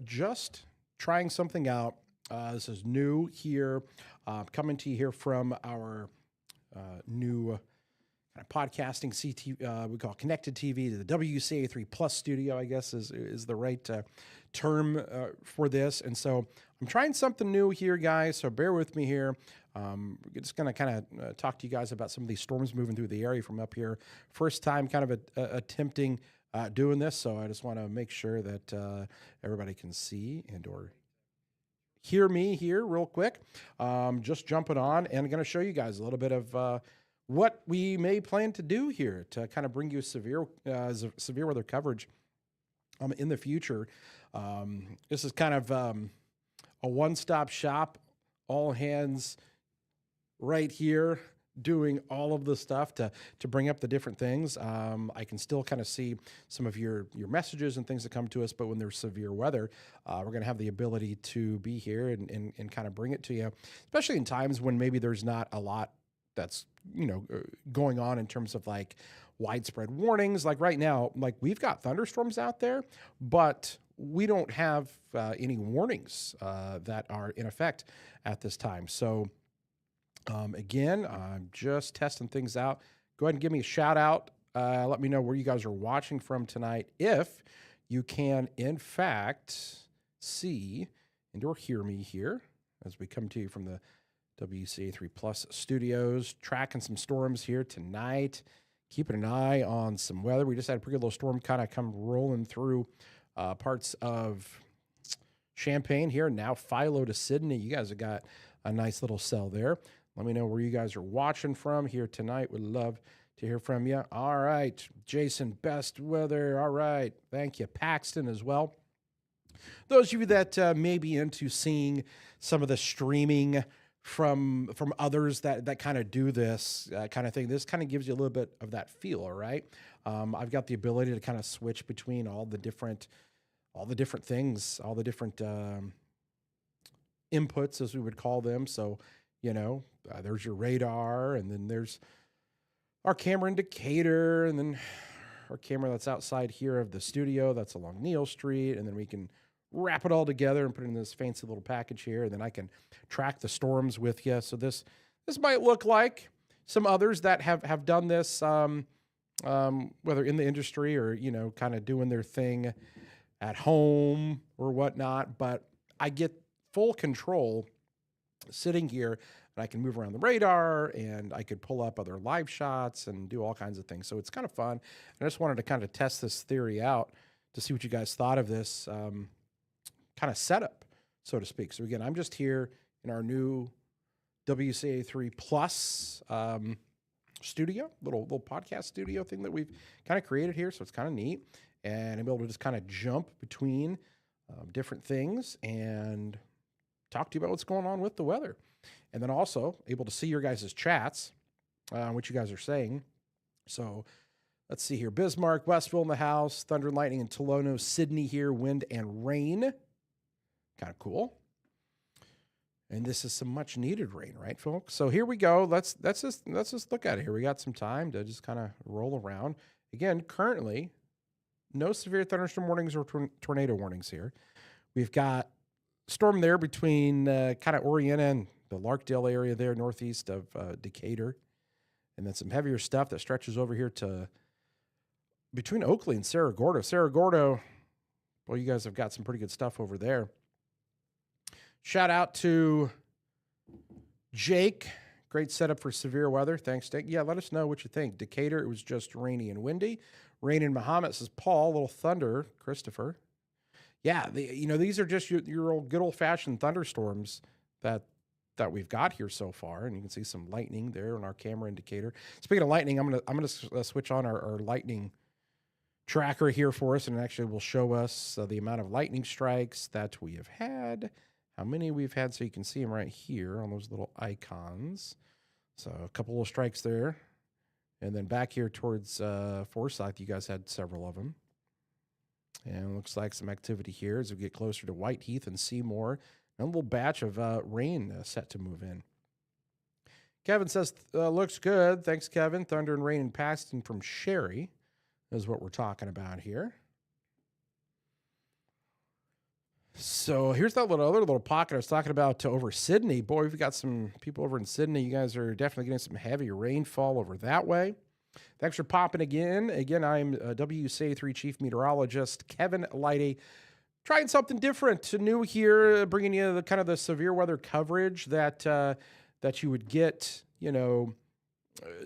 Just trying something out. This is new here. Coming to you here from our new kind of podcasting CT. We call it Connected TV, the WCA3 Plus studio, I guess is the right term for this. And so I'm trying something new here, guys. So bear with me here. We're just going to kind of talk to you guys about some of these storms moving through the area from up here. First time kind of attempting doing this. So I just want to make sure that everybody can see and or hear me here real quick. Just jumping on and I'm going to show you guys a little bit of what we may plan to do here to kind of bring you severe weather coverage in the future. This is kind of a one-stop shop, all hands right here, doing all of the stuff to bring up the different things. I can still kind of see some of your messages and things that come to us, but when there's severe weather, we're going to have the ability to be here and kind of bring it to you, especially in times when maybe there's not a lot that's, going on in terms of like widespread warnings. Like right now, like we've got thunderstorms out there, but we don't have any warnings that are in effect at this time. So again, I'm just testing things out. Go ahead and give me a shout out. Let me know where you guys are watching from tonight. If you can, in fact, see and or hear me here as we come to you from the WCA3 Plus studios, tracking some storms here tonight, keeping an eye on some weather. We just had a pretty good little storm kind of come rolling through parts of Champaign here. Now Philo to Sydney. You guys have got a nice little cell there. Let me know where you guys are watching from here tonight. Would love to hear from you. All right, Jason, best weather. All right, thank you. Paxton as well. Those of you that may be into seeing some of the streaming from others that kind of do this kind of thing, this kind of gives you a little bit of that feel. All right, I've got the ability to kind of switch between all the different things, all the different inputs, as we would call them. So there's your radar, and then there's our camera indicator, and then our camera that's outside here of the studio that's along Neal Street, and then we can wrap it all together and put it in this fancy little package here, and then I can track the storms with you. So this might look like some others that have done this, whether in the industry or kind of doing their thing at home or whatnot, but I get full control sitting here, and I can move around the radar, and I could pull up other live shots and do all kinds of things. So it's kind of fun. And I just wanted to kind of test this theory out to see what you guys thought of this kind of setup, so to speak. So again, I'm just here in our new WCA3 Plus studio, little podcast studio thing that we've kind of created here. So it's kind of neat, and I'm able to just kind of jump between different things and talk to you about what's going on with the weather. And then also able to see your guys' chats, what you guys are saying. So let's see here. Bismarck, Westville in the house, thunder and lightning in Tolono, Sydney here, wind and rain. Kind of cool. And this is some much needed rain, right, folks? So here we go. Let's just look at it here. We got some time to just kind of roll around. Again, currently, no severe thunderstorm warnings or tornado warnings here. We've got storm there between kind of Orienta and the Larkdale area there, northeast of Decatur. And then some heavier stuff that stretches over here to between Oakley and Cerro Gordo. Cerro Gordo, well, you guys have got some pretty good stuff over there. Shout out to Jake. Great setup for severe weather. Thanks, Jake. Yeah, let us know what you think. Decatur, it was just rainy and windy. Rain in Mahomet, says Paul. Little thunder, Christopher. Yeah, these are just your old good old-fashioned thunderstorms that we've got here so far, and you can see some lightning there on our camera indicator. Speaking of lightning, I'm gonna switch on our lightning tracker here for us, and it actually will show us the amount of lightning strikes that we have had, how many we've had, so you can see them right here on those little icons. So a couple of strikes there, and then back here towards Forsyth, you guys had several of them. And it looks like some activity here as we get closer to Whiteheath and Seymour. And a little batch of rain set to move in. Kevin says, looks good. Thanks, Kevin. Thunder and rain in Paxton from Sherry is what we're talking about here. So here's that other little pocket I was talking about over Sydney. Boy, we've got some people over in Sydney. You guys are definitely getting some heavy rainfall over that way. Thanks for popping again. Again, I'm WCA3 Chief Meteorologist Kevin Leidy. Trying something different, new here, bringing you the kind of the severe weather coverage that that you would get.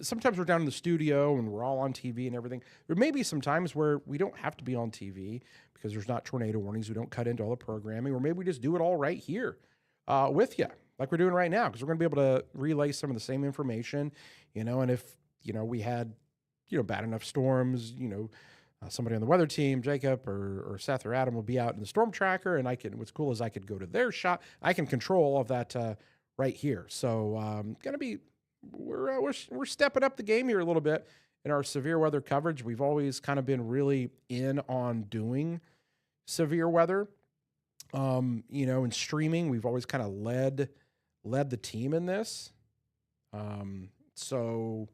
Sometimes we're down in the studio and we're all on TV and everything. There may be some times where we don't have to be on TV because there's not tornado warnings. We don't cut into all the programming, or maybe we just do it all right here with you, like we're doing right now, because we're going to be able to relay some of the same information, and if, we had, bad enough storms, somebody on the weather team, Jacob or Seth or Adam, will be out in the storm tracker, and what's cool is I could go to their shot. I can control all of that right here. So we're stepping up the game here a little bit in our severe weather coverage. We've always kind of been really in on doing severe weather. In streaming, we've always kind of led the team in this. So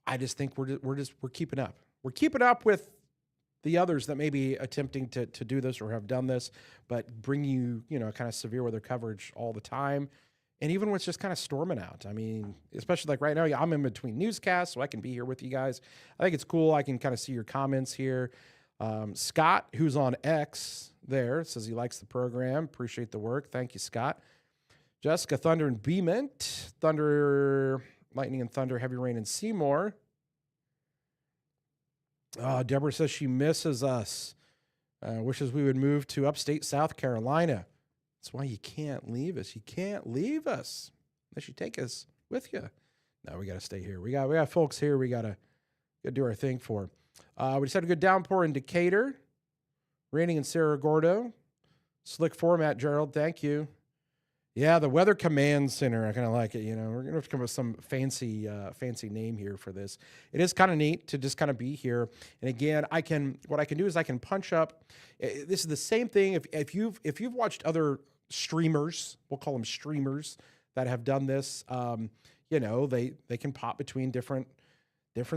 I just think we're keeping up. We're keeping up with the others that may be attempting to do this or have done this, but bring you, kind of severe weather coverage all the time. And even when it's just kind of storming out. I mean, especially like right now, I'm in between newscasts, so I can be here with you guys. I think it's cool. I can kind of see your comments here. Scott, who's on X there, says he likes the program. Appreciate the work. Thank you, Scott. Jessica, Thunder and Beement. Thunder, Lightning and Thunder, Heavy Rain in Seymour. Deborah says she misses us. Wishes we would move to upstate South Carolina. That's why you can't leave us. You can't leave us unless you take us with you. No, we got to stay here. We got folks here. We got to do our thing for. We just had a good downpour in Decatur, raining in Cerro Gordo. Slick format, Gerald. Thank you. Yeah, the Weather Command Center. I kind of like it. We're gonna have to come up with some fancy name here for this. It is kind of neat to just kind of be here. And again, what I can do is I can punch up. This is the same thing. If you've watched other streamers, we'll call them streamers, that have done this, they can pop between different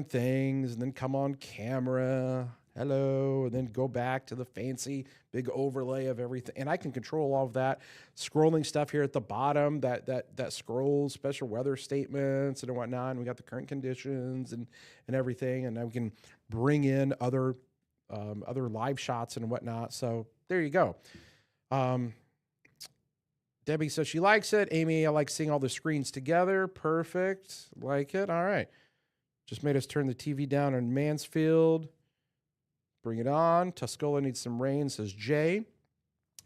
things and then come on camera, hello, and then go back to the fancy big overlay of everything. And I can control all of that scrolling stuff here at the bottom that scrolls special weather statements and whatnot. And we got the current conditions and everything. And then we can bring in other live shots and whatnot. So there you go. Debbie says she likes it. Amy, I like seeing all the screens together. Perfect. Like it. All right. Just made us turn the TV down on Mansfield. Bring it on. Tuscola needs some rain, says Jay.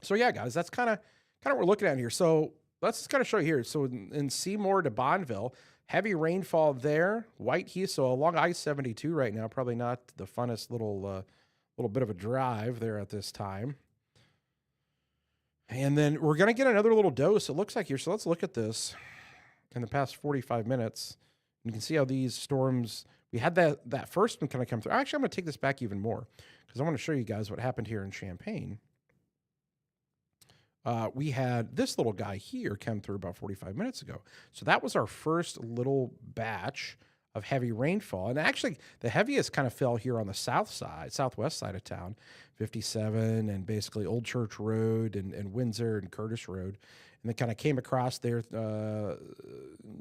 So yeah, guys, that's kind of what we're looking at here. So let's just kind of show you here. So in Seymour to Bonneville, heavy rainfall there. White Heath, so along I-72 right now, probably not the funnest little bit of a drive there at this time. And then we're going to get another little dose, it looks like here. So let's look at this in the past 45 minutes. You can see how these storms, we had that first one kind of come through. Actually, I'm going to take this back even more because I want to show you guys what happened here in Champaign. We had this little guy here come through about 45 minutes ago. So that was our first little batch of heavy rainfall. And actually, the heaviest kind of fell here on the southwest side of town, 57 and basically Old Church Road and Windsor and Curtis Road. And they kind of came across their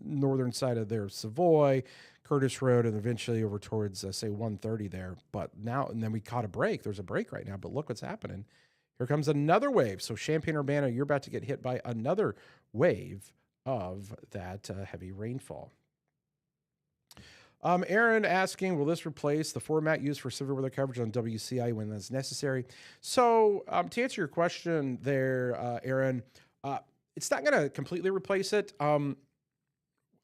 northern side of their Savoy, Curtis Road, and eventually over towards, say, 130 there. But now, and then we caught a break. There's a break right now, but look what's happening. Here comes another wave. So Champaign-Urbana, you're about to get hit by another wave of that heavy rainfall. Aaron asking, will this replace the format used for severe weather coverage on WCI when that's necessary? So to answer your question there, Aaron, it's not going to completely replace it. I'm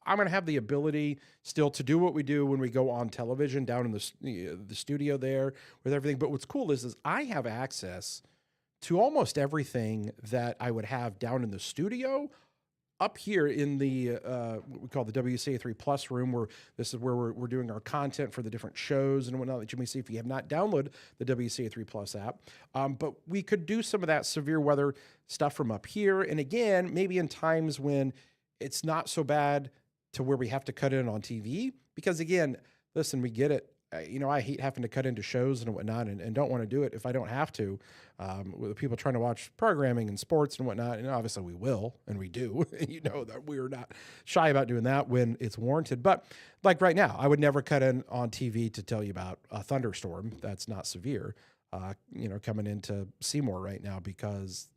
going to have the ability still to do what we do when we go on television down in the studio there with everything. But what's cool is I have access to almost everything that I would have down in the studio up here in the what we call the WCA3 Plus room, where this is where we're doing our content for the different shows and whatnot that you may see if you have not downloaded the WCA3 Plus app. But we could do some of that severe weather stuff from up here. And again, maybe in times when it's not so bad to where we have to cut in on TV, because again, listen, we get it. I hate having to cut into shows and whatnot, and don't want to do it if I don't have to. With people trying to watch programming and sports and whatnot, and obviously we will, and we do. That we're not shy about doing that when it's warranted. But like right now, I would never cut in on TV to tell you about a thunderstorm that's not severe. Coming into Seymour right now because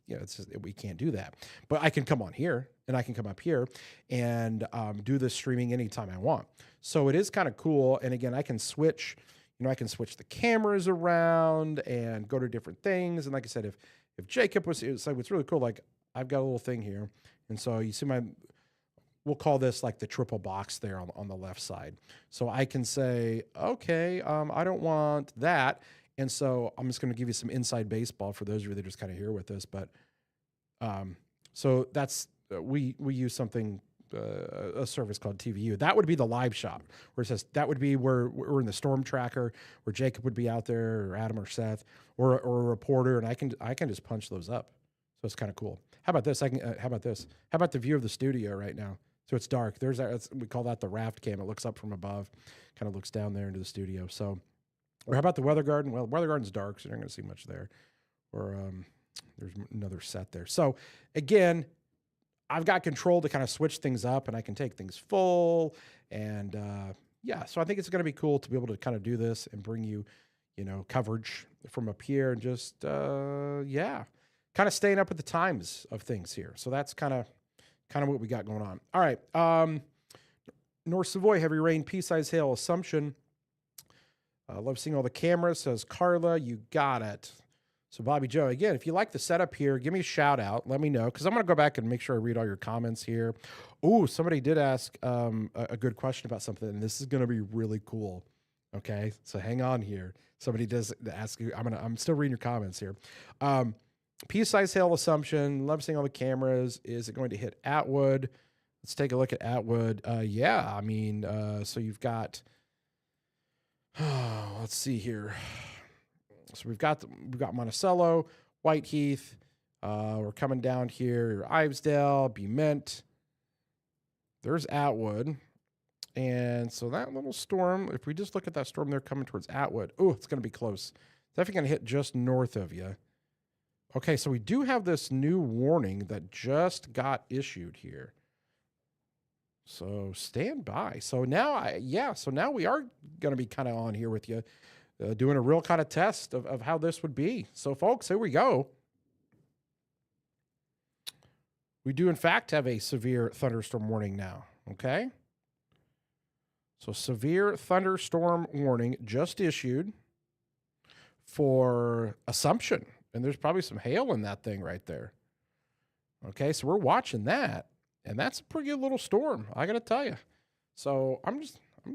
we can't do that. But I can come on here and I can come up here and do this streaming anytime I want. So it is kind of cool. And again, I can switch. I can switch the cameras around and go to different things. And like I said, if Jacob it's really cool. Like I've got a little thing here, and so you see we'll call this like the triple box there on the left side. So I can say, okay, I don't want that. And so I'm just going to give you some inside baseball for those of you that are just kind of here with us. But so that's we use something, a service called TVU. That would be the live shot where it says that would be where we're in the storm tracker where Jacob would be out there or Adam or Seth or a reporter. And I can just punch those up. So it's kind of cool. How about this? How about this? How about the view of the studio right now? So it's dark. We call that the raft cam. It looks up from above, kind of looks down there into the studio. So. Or how about the weather garden? Well, weather garden's dark, so you're not going to see much there. Or there's another set there. So again, I've got control to kind of switch things up, and I can take things full. And so I think it's going to be cool to be able to kind of do this and bring you, coverage from up here and just, kind of staying up with the times of things here. So that's kind of what we got going on. All right. North Savoy, heavy rain, pea-size hail, Assumption. Love seeing all the cameras, says Carla. You got it. So Bobby Joe, again, if you like the setup here, give me a shout out. Let me know, because I'm going to go back and make sure I read all your comments here. Oh, somebody did ask a good question about something, and this is going to be really cool. Okay, so hang on here. Somebody does ask you. I'm still reading your comments here. Pea-size hail, Assumption. Love seeing all the cameras. Is it going to hit Atwood? Let's take a look at Atwood. So you've got. Let's see here. So we've got Monticello, Whiteheath. We're coming down here, Ivesdale, Bement. There's Atwood. And so that little storm, if we just look at that storm there coming towards Atwood, it's going to be close. Definitely going to hit just north of you. Okay, so we do have this new warning that just got issued here. So stand by. So now, now we are going to be kind of on here with you, doing a real kind of test of how this would be. So folks, here we go. We do in fact have a severe thunderstorm warning now. Okay. So severe thunderstorm warning just issued for Assumption. And there's probably some hail in that thing right there. Okay. So we're watching that. And that's a pretty good little storm, I got to tell you. So I'm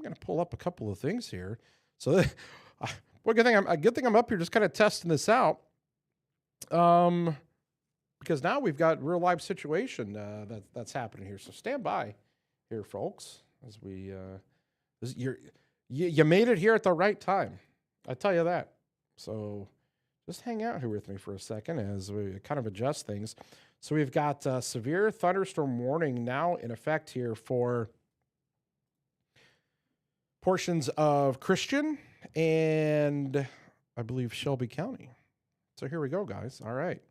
going to pull up a couple of things here. So, good thing I'm up here just kind of testing this out. Because now we've got real life situation that's happening here. So stand by here, folks, as we you made it here at the right time. I tell you that. So just hang out here with me for a second as we kind of adjust things. So we've got severe thunderstorm warning now in effect here for portions of Christian and I believe Shelby County. So here we go, guys. All right.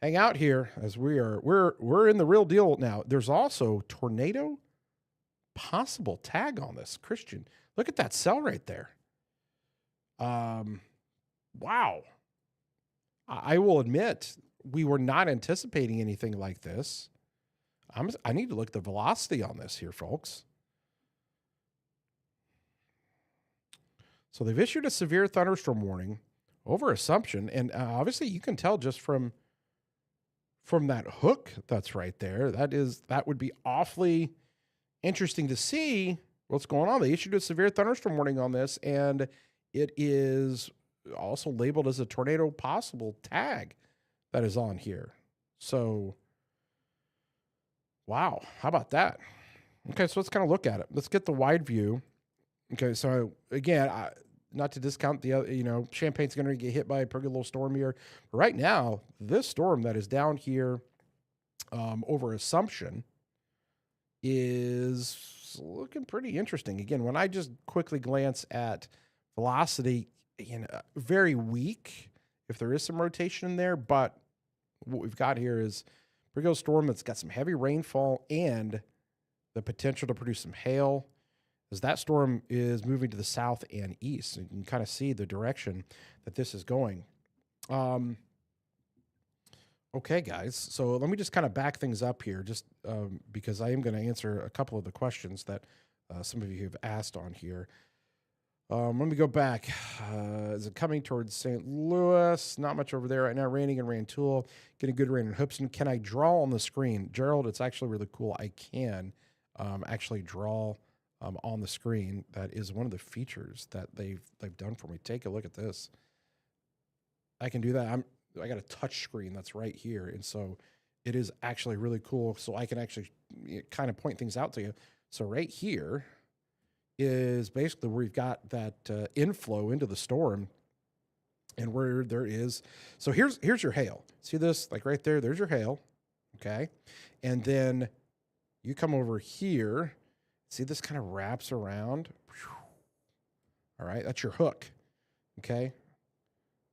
Hang out here as we're in the real deal now. There's also tornado possible tag on this, Christian. Look at that cell right there. Wow. I will admit we were not anticipating anything like this. I need to look at the velocity on this here, folks. So they've issued a severe thunderstorm warning over Assumption, and obviously you can tell just from that hook that's right there. That would be awfully interesting to see what's going on. They issued a severe thunderstorm warning on this, and it is also labeled as a tornado possible tag that is on here. So, wow, how about that? Okay, so let's kind of look at it. Let's get the wide view. Okay, so again, not to discount the other, Champaign's going to get hit by a pretty little storm here. But right now, this storm that is down here over Assumption is looking pretty interesting. Again, when I just quickly glance at velocity, very weak if there is some rotation in there. But what we've got here is a pretty good storm that's got some heavy rainfall and the potential to produce some hail, as that storm is moving to the south and east. You can kind of see the direction that this is going. Okay, guys. So let me just kind of back things up here, just because I am going to answer a couple of the questions that some of you have asked on here. Let me go back. Is it coming towards St. Louis? Not much over there right now. Raining in Rantoul. Getting good rain in Hoopeston. Can I draw on the screen? Gerald, it's actually really cool. I can actually draw on the screen. That is one of the features that they've done for me. Take a look at this. I can do that. I got a touch screen that's right here, and so it is actually really cool. So I can actually kind of point things out to you. So right here is basically where we've got that inflow into the storm, and where there is. So here's your hail. See this, like right there? There's your hail, okay? And then you come over here. See, this kind of wraps around. All right, that's your hook, okay?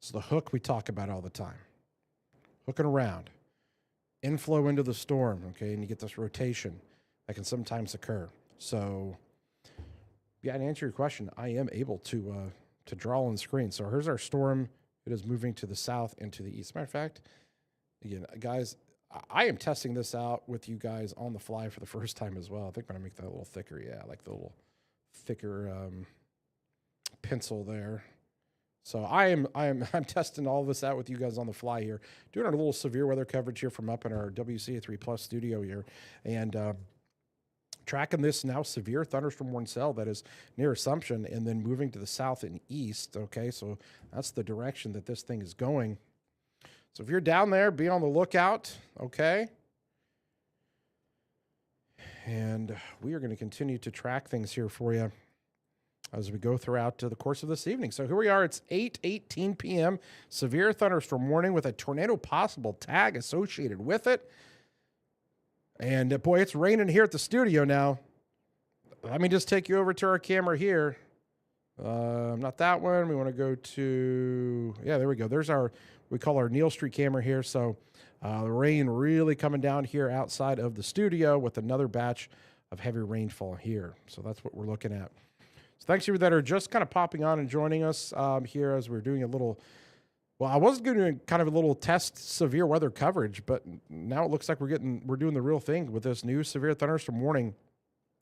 So the hook we talk about all the time. Hooking around. Inflow into the storm, okay? And you get this rotation that can sometimes occur. So, yeah, to answer your question, I am able to draw on the screen. So here's our storm. It is moving to the south and to the east. Matter of fact, again, guys, I am testing this out with you guys on the fly for the first time as well. I think I'm going to make that a little thicker. Yeah, like the little thicker pencil there. So I'm testing all this out with you guys on the fly here, doing our little severe weather coverage here from up in our WCA3 Plus studio here, and tracking this now severe thunderstorm warning cell that is near Assumption, and then moving to the south and east. Okay, so that's the direction that this thing is going. So if you're down there, be on the lookout. Okay. And we are going to continue to track things here for you as we go throughout the course of this evening. So here we are. It's 8:18 p.m. Severe thunderstorm warning with a tornado possible tag associated with it. And boy, it's raining here at the studio now. Let me just take you over to our camera here. Not that one. We want to go to, yeah, there we go. There's we call our Neal Street camera here. So the rain really coming down here outside of the studio with another batch of heavy rainfall here. So that's what we're looking at. So thanks to you that are just kind of popping on and joining us here as we're doing a little, well, I was doing kind of a little test severe weather coverage, but now it looks like we're doing the real thing with this new severe thunderstorm warning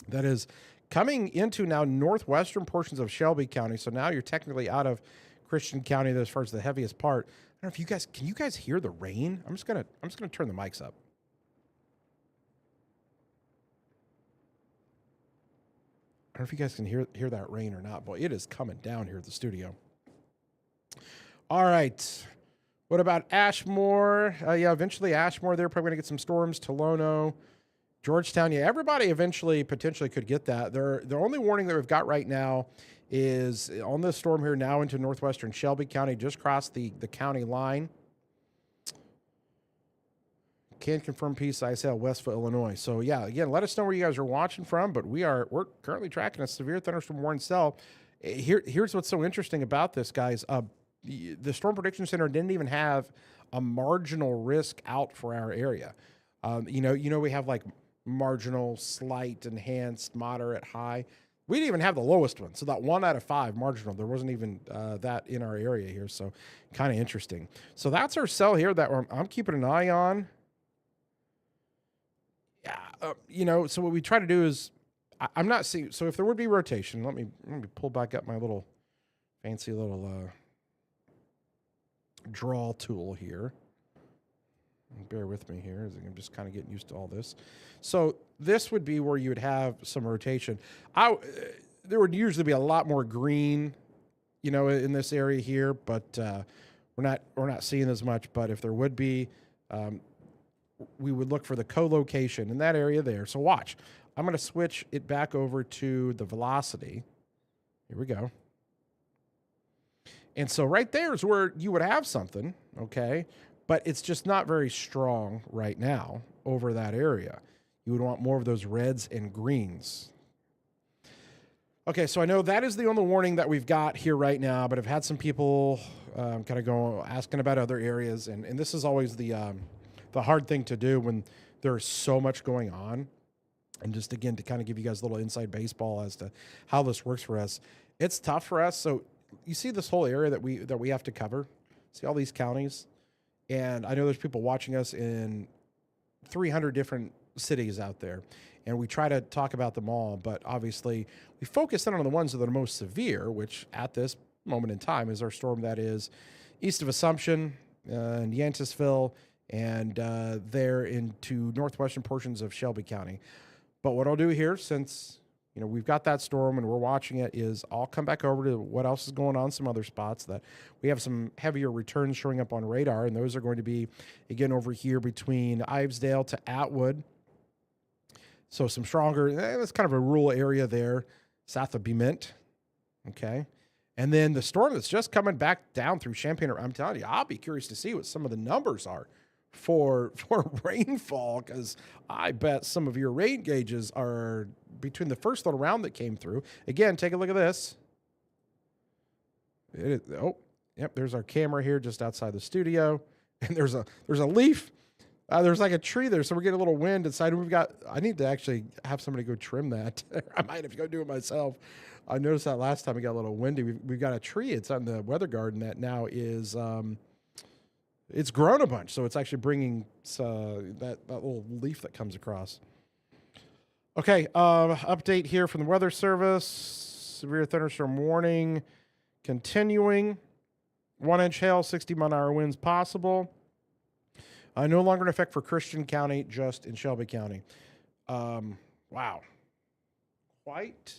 that is coming into now northwestern portions of Shelby County. So now you're technically out of Christian County as far as the heaviest part. I don't know if can you guys hear the rain? I'm just gonna turn the mics up. I don't know if you guys can hear that rain or not. Boy, it is coming down here at the studio. All right. What about Ashmore? Yeah, eventually Ashmore. They're probably going to get some storms. Tolono, Georgetown. Yeah, everybody eventually potentially could get that. The only warning that we've got right now is on this storm here now into northwestern Shelby County, just crossed the county line. Can't confirm PCISL, Westville, Illinois. So yeah, again, let us know where you guys are watching from. But we're currently tracking a severe thunderstorm warning cell. Here's what's so interesting about this, guys. The Storm Prediction Center didn't even have a marginal risk out for our area. We have like marginal, slight, enhanced, moderate, high. We didn't even have the lowest one. So that 1 out of 5 marginal, there wasn't even that in our area here. So kind of interesting. So that's our cell here that I'm keeping an eye on. Yeah, so what we try to do is, I'm not seeing. So if there would be rotation, let me pull back up my little fancy little draw tool here. Bear with me here as I'm just kind of getting used to all this. So this would be where you would have some rotation. There would usually be a lot more green, in this area here, but we're not seeing as much. But if there would be, we would look for the co-location in that area there. So watch. I'm going to switch it back over to the velocity. Here we go. And so right there is where you would have something, okay? But it's just not very strong right now over that area. You would want more of those reds and greens. Okay, so I know that is the only warning that we've got here right now, but I've had some people kind of go asking about other areas, and this is always the hard thing to do when there's so much going on. And just again to kind of give you guys a little inside baseball as to how this works for us. It's tough for us. So you see this whole area that we have to cover. See all these counties, and I know there's people watching us in 300 different cities out there, and we try to talk about them all, but obviously we focus in on the ones that are the most severe, which at this moment in time is our storm that is east of Assumption and Yantisville and there into northwestern portions of Shelby County. But what I'll do here, since we've got that storm and we're watching it, is I'll come back over to what else is going on, some other spots that we have some heavier returns showing up on radar, and those are going to be, again, over here between Ivesdale to Atwood. So some stronger, that's kind of a rural area there, south of Bement, okay? And then the storm that's just coming back down through Champaign, I'm telling you, I'll be curious to see what some of the numbers are for rainfall, because I bet some of your rain gauges are between the first little round that came through. Again, take a look at this. There's our camera here just outside the studio, and there's a leaf. There's like a tree there, so we're getting a little wind inside. I need to actually have somebody go trim that. I might have to go do it myself. I noticed that last time it got a little windy. We've got a tree. It's on the weather garden that now is it's grown a bunch, so it's actually bringing that little leaf that comes across. Okay, update here from the Weather Service. Severe thunderstorm warning continuing. 1-inch hail, 60-mile-an-hour winds possible. No longer in effect for Christian County, just in Shelby County. Wow. Quite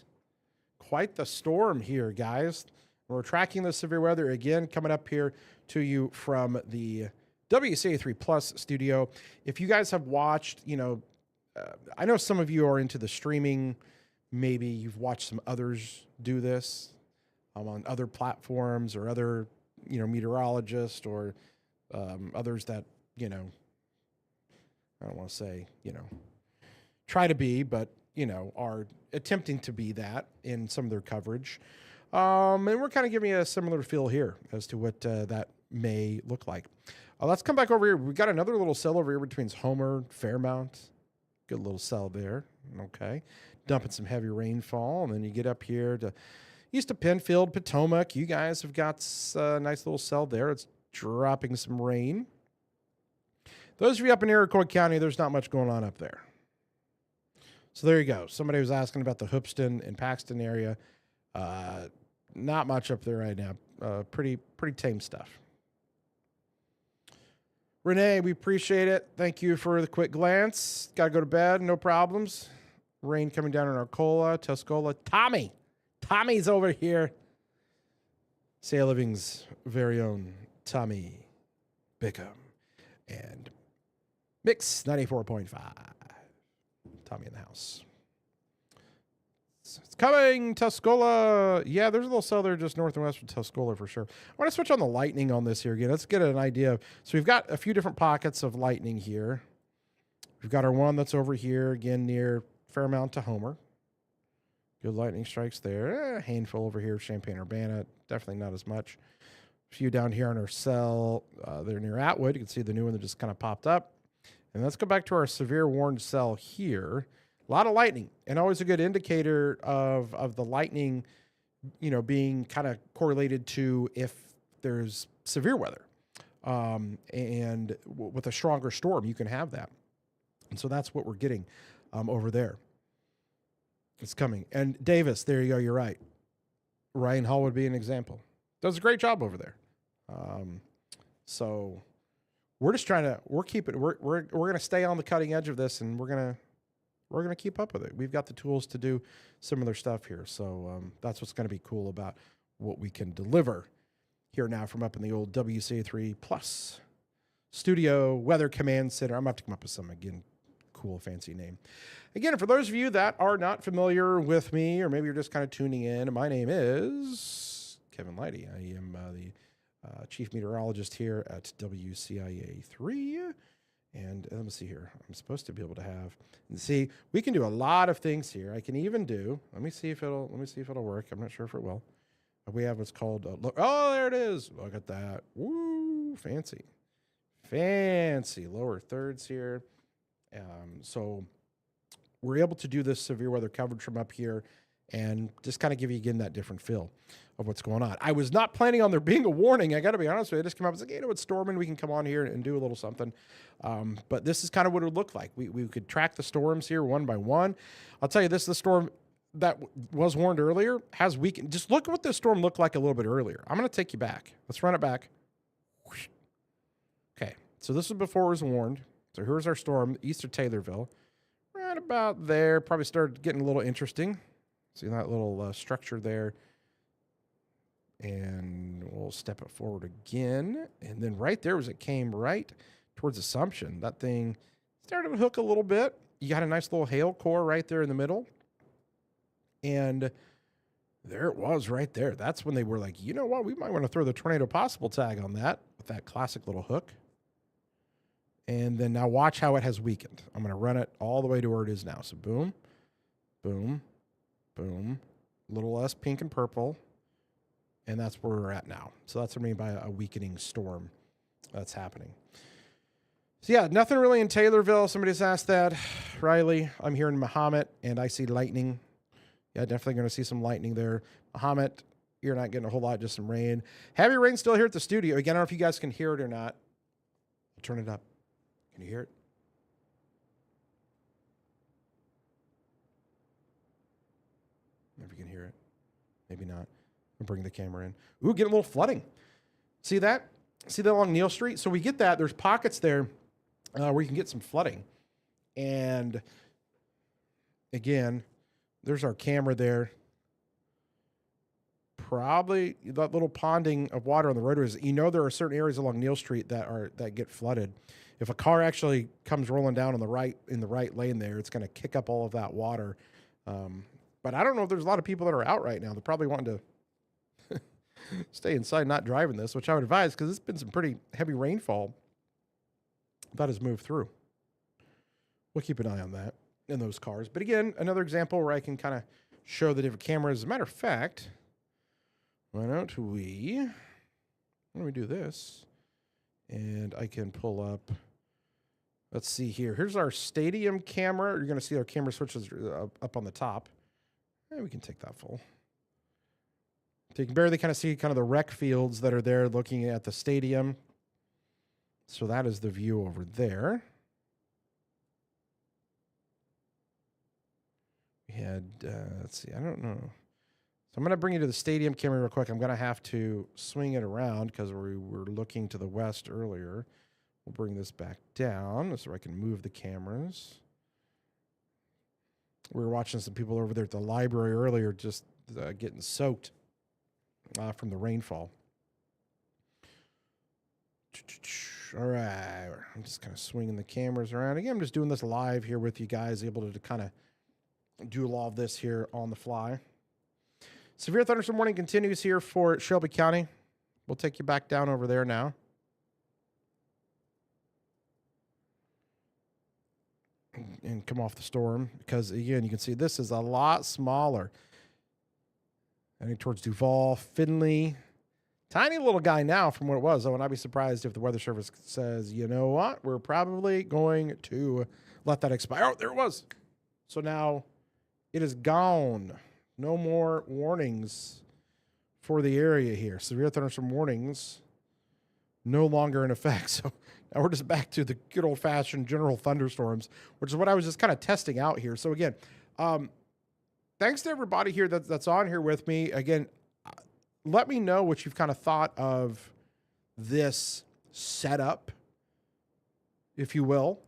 the storm here, guys. We're tracking the severe weather again, coming up here to you from the WCA3 Plus studio. If you guys have watched, I know some of you are into the streaming. Maybe you've watched some others do this on other platforms or other, meteorologists or others that, I don't want to say, try to be, but, are attempting to be that in some of their coverage. And we're kind of giving you a similar feel here as to what that may look like. Let's come back over here. We've got another little cell over here between Homer, Fairmount. Good little cell there. Okay. Dumping some heavy rainfall. And then you get up here to east of Penfield, Potomac. You guys have got a nice little cell there. It's dropping some rain. Those of you up in Iroquois County, there's not much going on up there. So there you go. Somebody was asking about the Hoopeston and Paxton area. Not much up there right now. Pretty tame stuff. Renee, we appreciate it. Thank you for the quick glance. Got to go to bed. No problems. Rain coming down in Arcola, Tuscola. Tommy's over here. Say a Living's very own Tommy Bickham. And Mix 94.5. Tommy in the house. It's coming, Tuscola. Yeah, there's a little cell there just north and west of Tuscola for sure. I want to switch on the lightning on this here again. Let's get an idea. So we've got a few different pockets of lightning here. We've got our one that's over here, again, near Fairmount to Homer. Good lightning strikes there. A handful over here, Champaign-Urbana. Definitely not as much. A few down here on our cell. They're near Atwood. You can see the new one that just kind of popped up. And let's go back to our severe warned cell here. A lot of lightning, and always a good indicator of the lightning, being kind of correlated to if there's severe weather. And with a stronger storm, you can have that. And so that's what we're getting over there. It's coming. And Davis, there you go. You're right. Ryan Hall would be an example. Does a great job over there. So we're just trying to, we're going to stay on the cutting edge of this, and we're going to keep up with it. We've got the tools to do similar stuff here. So that's what's going to be cool about what we can deliver here now from up in the old WCA3 Plus Studio Weather Command Center. I'm going to have to come up with some, again, cool, fancy name. Again, for those of you that are not familiar with me, or maybe you're just kind of tuning in, my name is Kevin Leidy. I am the chief meteorologist here at WCIA 3. And let me see here. I'm supposed to be able to have, and see, we can do a lot of things here. I can even do, let me see if it'll work. I'm not sure if it will. We have what's called, look, oh, there it is. Look at that. Woo, fancy. Fancy lower thirds here. So we're able to do this severe weather coverage from up here and just kind of give you again that different feel of what's going on. I was not planning on there being a warning. I got to be honest with you. I just came up and said, you know, it's storming. We can come on here and do a little something. But this is kind of what it would look like. We could track the storms here one by one. I'll tell you this, the storm that was warned earlier has weakened. Just look at what this storm looked like a little bit earlier. I'm going to take you back. Let's run it back. Okay. So this was before it was warned. So here's our storm, east of Taylorville. Right about there. Probably started getting a little interesting. See that little structure there. And we'll step it forward again. And then right there as it came right towards Assumption, that thing started to hook a little bit. You got a nice little hail core right there in the middle. And there it was right there. That's when they were like, you know what? We might want to throw the tornado possible tag on that with that classic little hook. And then now watch how it has weakened. I'm going to run it all the way to where it is now. So boom, boom, boom, a little less pink and purple. And that's where we're at now. So that's what I mean by a weakening storm that's happening. So yeah, nothing really in Taylorville. Somebody's asked that. Riley, I'm here in Mahomet, and I see lightning. Yeah, definitely going to see some lightning there. Mahomet, you're not getting a whole lot, just some rain. Heavy rain still here at the studio. Again, I don't know if you guys can hear it or not. I'll turn it up. Can you hear it? Maybe you can hear it. Maybe not. I'll bring the camera in. Ooh, get a little flooding. See that? See that along Neal Street? So we get that. There's pockets there where you can get some flooding. And again, there's our camera there. Probably that little ponding of water on the roadways. You know, there are certain areas along Neal Street that get flooded. If a car actually comes rolling down in the right lane there, it's going to kick up all of that water. But I don't know if there's a lot of people that are out right now. They're probably wanting to stay inside, not driving this, which I would advise because it's been some pretty heavy rainfall that has moved through. We'll keep an eye on that in those cars. But again, another example where I can kind of show the different cameras. As a matter of fact, why don't we do this? And I can pull up, let's see here. Here's our stadium camera. You're going to see our camera switches up on the top. And we can take that full. So you can barely kind of see kind of the rec fields that are there looking at the stadium. So that is the view over there. We had, let's see, I don't know. So I'm going to bring you to the stadium camera real quick. I'm going to have to swing it around because we were looking to the west earlier. We'll bring this back down so I can move the cameras. We were watching some people over there at the library earlier just getting soaked from the rainfall. All right. I'm just kind of swinging the cameras around. Again, I'm just doing this live here with you guys, able to kind of do all of this here on the fly. Severe thunderstorm warning continues here for Shelby County. We'll take you back down over there now. And come off the storm because, again, you can see this is a lot smaller. Heading towards Duval, Findlay. Tiny little guy now from what it was. I would not be surprised if the Weather Service says, you know what, we're probably going to let that expire. Oh, there it was. So now it is gone. No more warnings for the area here. Severe thunderstorm warnings no longer in effect. So now we're just back to the good old-fashioned general thunderstorms, which is what I was just kind of testing out here. So again, thanks to everybody here that's on here with me. Again, let me know what you've kind of thought of this setup, if you will,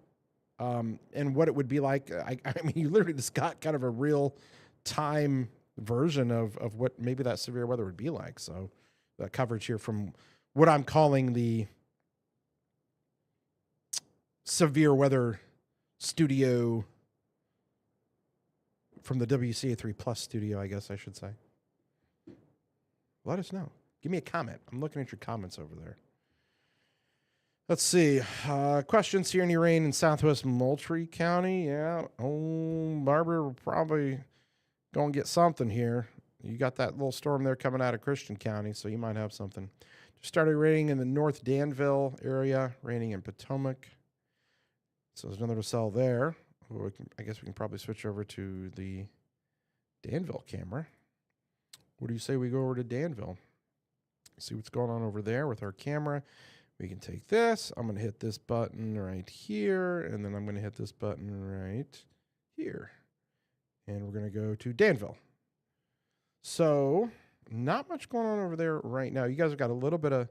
and what it would be like. I mean, you literally just got kind of a real-time version of what maybe that severe weather would be like. So the coverage here from what I'm calling the severe weather studio from the WCA3 Plus studio, I guess I should say. Let us know. Give me a comment. I'm looking at your comments over there. Let's see. Questions here. Any rain in southwest Moultrie County? Yeah. Oh, Barbara, we're probably going to get something here. You got that little storm there coming out of Christian County, so you might have something. Just started raining in the North Danville area, raining in Potomac. So there's another cell there. I guess we can probably switch over to the Danville camera. What do you say we go over to Danville? See what's going on over there with our camera. We can take this. I'm going to hit this button right here, and then I'm going to hit this button right here. And we're going to go to Danville. So not much going on over there right now. You guys have got a little bit of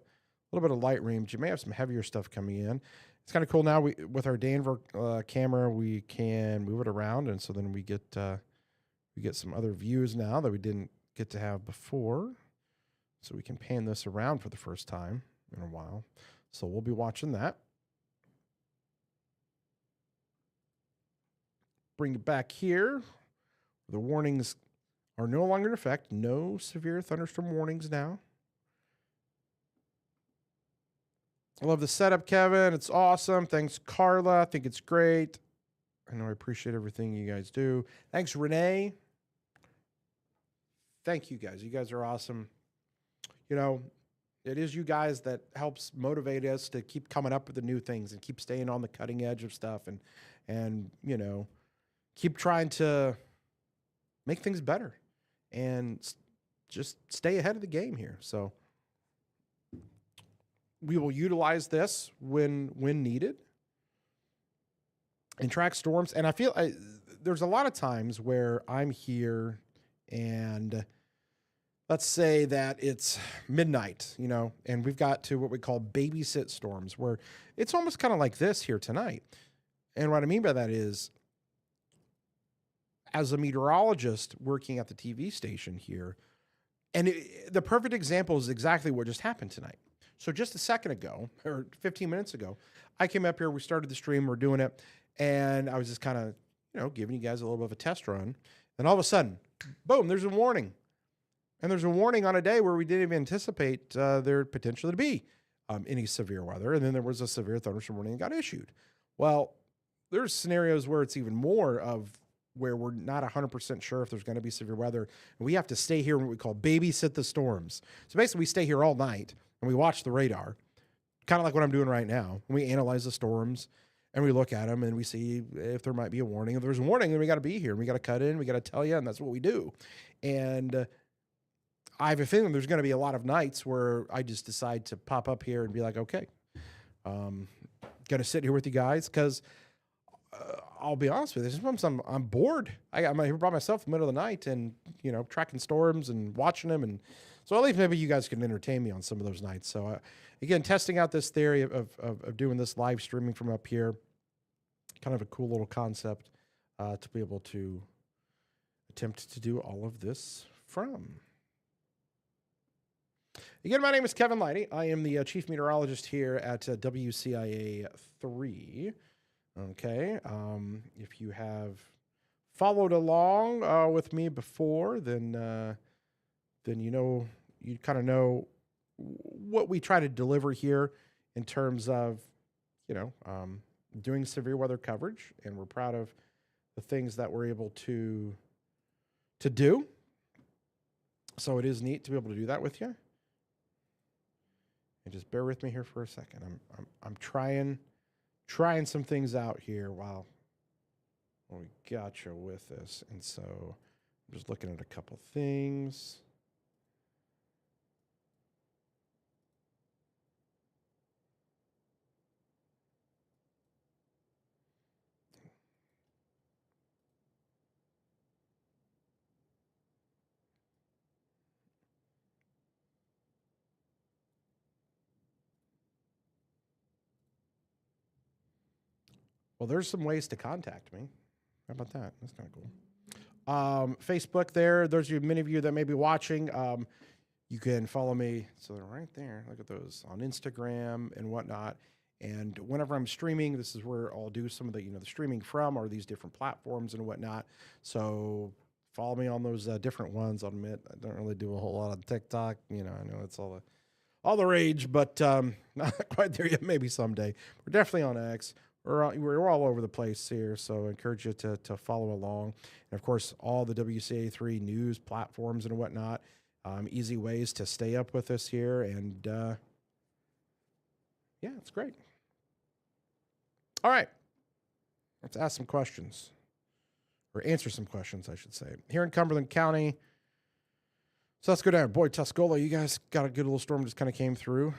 light rain, but you may have some heavier stuff coming in. It's kind of cool now. With our Danville camera, we can move it around, and so then we get some other views now that we didn't get to have before. So we can pan this around for the first time in a while. So we'll be watching that. Bring it back here. The warnings are no longer in effect. No severe thunderstorm warnings now. I love the setup, Kevin. It's awesome. Thanks, Carla. I think it's great. I know I appreciate everything you guys do. Thanks, Renee. Thank you, guys. You guys are awesome. You know, it is you guys that helps motivate us to keep coming up with the new things and keep staying on the cutting edge of stuff and you know, keep trying to make things better and just stay ahead of the game here. So we will utilize this when needed and track storms. And I feel there's a lot of times where I'm here and let's say that it's midnight, you know, and we've got to what we call babysit storms, where it's almost kind of like this here tonight. And what I mean by that is, as a meteorologist working at the TV station here, and the perfect example is exactly what just happened tonight. So just a second ago, or 15 minutes ago, I came up here, we started the stream, we're doing it, and I was just kind of, you know, giving you guys a little bit of a test run. And all of a sudden, boom, there's a warning. And there's a warning on a day where we didn't even anticipate there potentially to be any severe weather. And then there was a severe thunderstorm warning that got issued. Well, there's scenarios where it's even more of where we're not 100% sure if there's going to be severe weather. And we have to stay here in what we call babysit the storms. So basically we stay here all night and we watch the radar, kind of like what I'm doing right now. And we analyze the storms and we look at them and we see if there might be a warning. If there's a warning, then we got to be here and we got to cut in, we got to tell you, and that's what we do. And I have a feeling there's going to be a lot of nights where I just decide to pop up here and be like, okay, going to sit here with you guys because I'll be honest with you. Sometimes I'm bored. I'm here by myself in the middle of the night and, you know, tracking storms and watching them. And so at least maybe you guys can entertain me on some of those nights. So again, testing out this theory of doing this live streaming from up here, kind of a cool little concept to be able to attempt to do all of this from. Again, my name is Kevin Lighty. I am the chief meteorologist here at WCIA 3. Okay. If you have followed along with me before, then you kind of know what we try to deliver here in terms of, you know, doing severe weather coverage, and we're proud of the things that we're able to do. So it is neat to be able to do that with you. And just bear with me here for a second. I'm trying some things out here while we got you with this. And so I'm just looking at a couple things. Well, there's some ways to contact me. How about that? That's kind of cool. Facebook there. Those of you, many of you that may be watching, you can follow me. So they're right there. Look at those on Instagram and whatnot. And whenever I'm streaming, this is where I'll do some of the, the streaming from, or these different platforms and whatnot. So follow me on those different ones. I'll admit I don't really do a whole lot of TikTok. I know it's all all the rage, but not quite there yet. Maybe someday. We're definitely on X. We're all over the place here, so I encourage you to follow along. And of course, all the WCA3 news platforms and whatnot. Easy ways to stay up with us here, and yeah, it's great. All right, let's ask some questions, or answer some questions, I should say. Here in Cumberland County, so let's go down. Boy, Tuscola, you guys got a good little storm just kind of came through.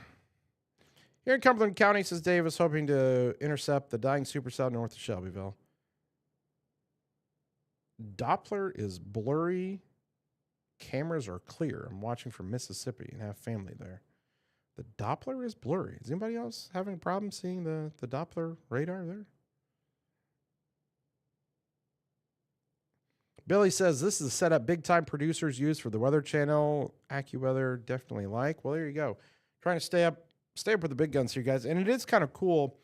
Here in Cumberland County, says Dave, is hoping to intercept the dying supercell north of Shelbyville. Doppler is blurry. Cameras are clear. I'm watching from Mississippi and have family there. The Doppler is blurry. Is anybody else having a problem seeing the Doppler radar there? Billy says this is a setup big time producers use for the Weather Channel. AccuWeather definitely like. Well, there you go. Trying to stay up with the big guns here, guys. And it is kind of cool,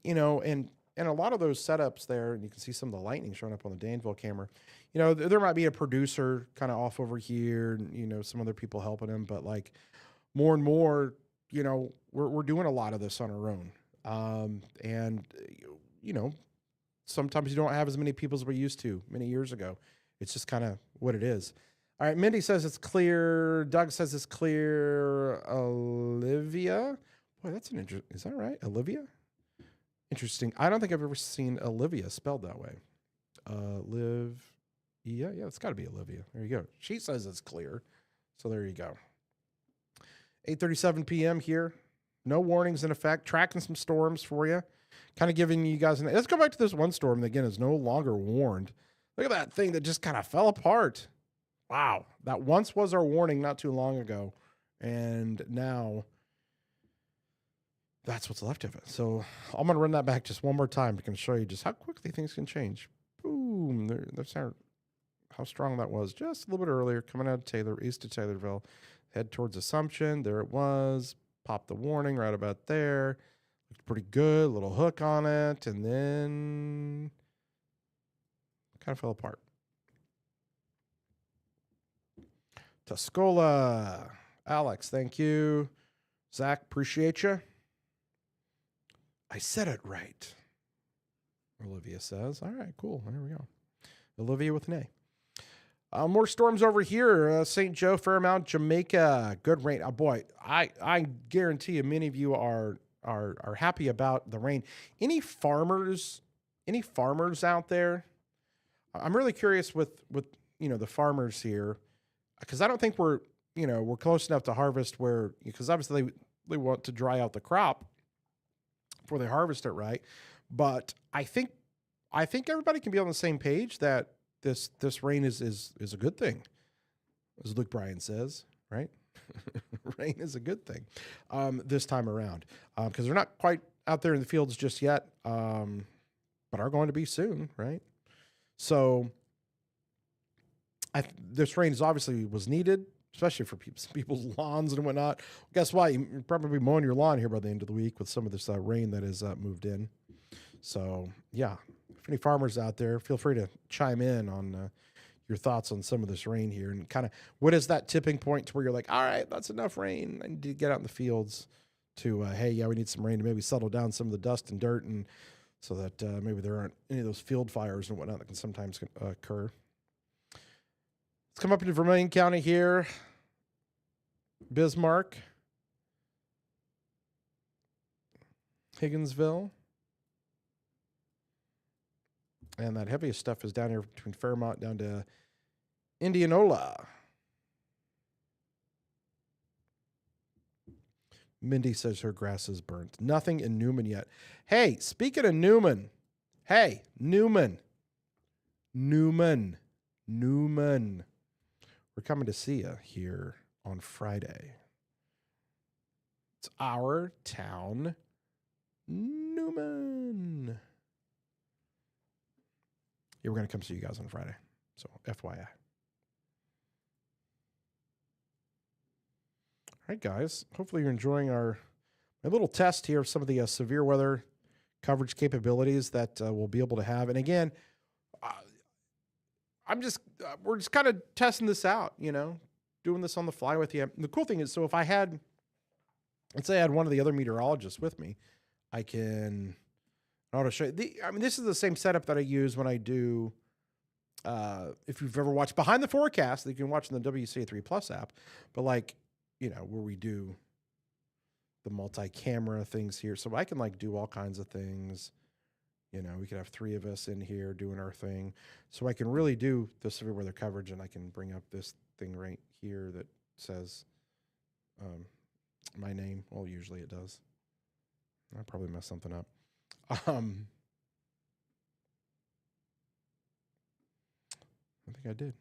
you know, and a lot of those setups there, and you can see some of the lightning showing up on the Danville camera. You know, there might be a producer kind of off over here, and, you know, some other people helping him, but like more and more, you know, we're doing a lot of this on our own. And, you know, sometimes you don't have as many people as we used to many years ago. It's just kind of what it is. All right, Mindy says it's clear. Doug says it's clear. Olivia. Boy, that's an interesting. Is that right? Olivia? Interesting. I don't think I've ever seen Olivia spelled that way. Yeah, it's got to be Olivia. There you go. She says it's clear. So there you go. 8:37 p.m. here. No warnings in effect. Tracking some storms for you. Kind of giving you guys let's go back to this one storm that, again, is no longer warned. Look at that thing that just kind of fell apart. Wow. That once was our warning not too long ago. And now that's what's left of it. So I'm going to run that back just one more time. I can show you just how quickly things can change. Boom. That's how strong that was just a little bit earlier, coming out of east of Taylorville. Head towards Assumption. There it was. Popped the warning right about there. Looked pretty good. Little hook on it. And then kind of fell apart. Tuscola. Alex, thank you. Zach, appreciate you. I said it right. Olivia says. All right, cool. There we go. Olivia with an A. More storms over here. St. Joe, Fairmount, Jamaica. Good rain. Oh, boy, I guarantee you many of you are happy about the rain. Any farmers out there? I'm really curious with you know, the farmers here, because I don't think we're close enough to harvest where, because obviously they want to dry out the crop before they harvest it, right? But I think everybody can be on the same page that this rain is a good thing, as Luke Bryan says, right? Rain is a good thing this time around, because they're not quite out there in the fields just yet, but are going to be soon, right? So this rain obviously was needed, especially for people's lawns and whatnot. Guess what? You're probably mowing your lawn here by the end of the week with some of this rain that has moved in. So, yeah, if any farmers out there, feel free to chime in on your thoughts on some of this rain here, and kind of what is that tipping point to where you're like, all right, that's enough rain. I need to get out in the fields to, hey, yeah, we need some rain to maybe settle down some of the dust and dirt, and so that maybe there aren't any of those field fires and whatnot that can sometimes occur. Let's come up into Vermilion County here. Bismarck. Higginsville. And that heaviest stuff is down here between Fairmont down to Indianola. Mindy says her grass is burnt. Nothing in Newman yet. Hey, speaking of Newman. Hey, Newman. We're coming to see you here on Friday. It's our town, Newman. Yeah, we're going to come see you guys on Friday. So, FYI. All right, guys. Hopefully you're enjoying my little test here of some of the severe weather coverage capabilities that we'll be able to have. And again, we're just kind of testing this out, doing this on the fly with you. And the cool thing is, so if I had let's say I had one of the other meteorologists with me, I can auto show. I mean, this is the same setup that I use when I do. If you've ever watched Behind the Forecast, that you can watch in the WCA3 Plus app, but like, where we do the multi-camera things here, so I can like do all kinds of things. We could have 3 of us in here doing our thing, so I can really do the severe weather coverage, and I can bring up this thing right here that says my name. Well, usually it does. I probably messed something up. I think I did.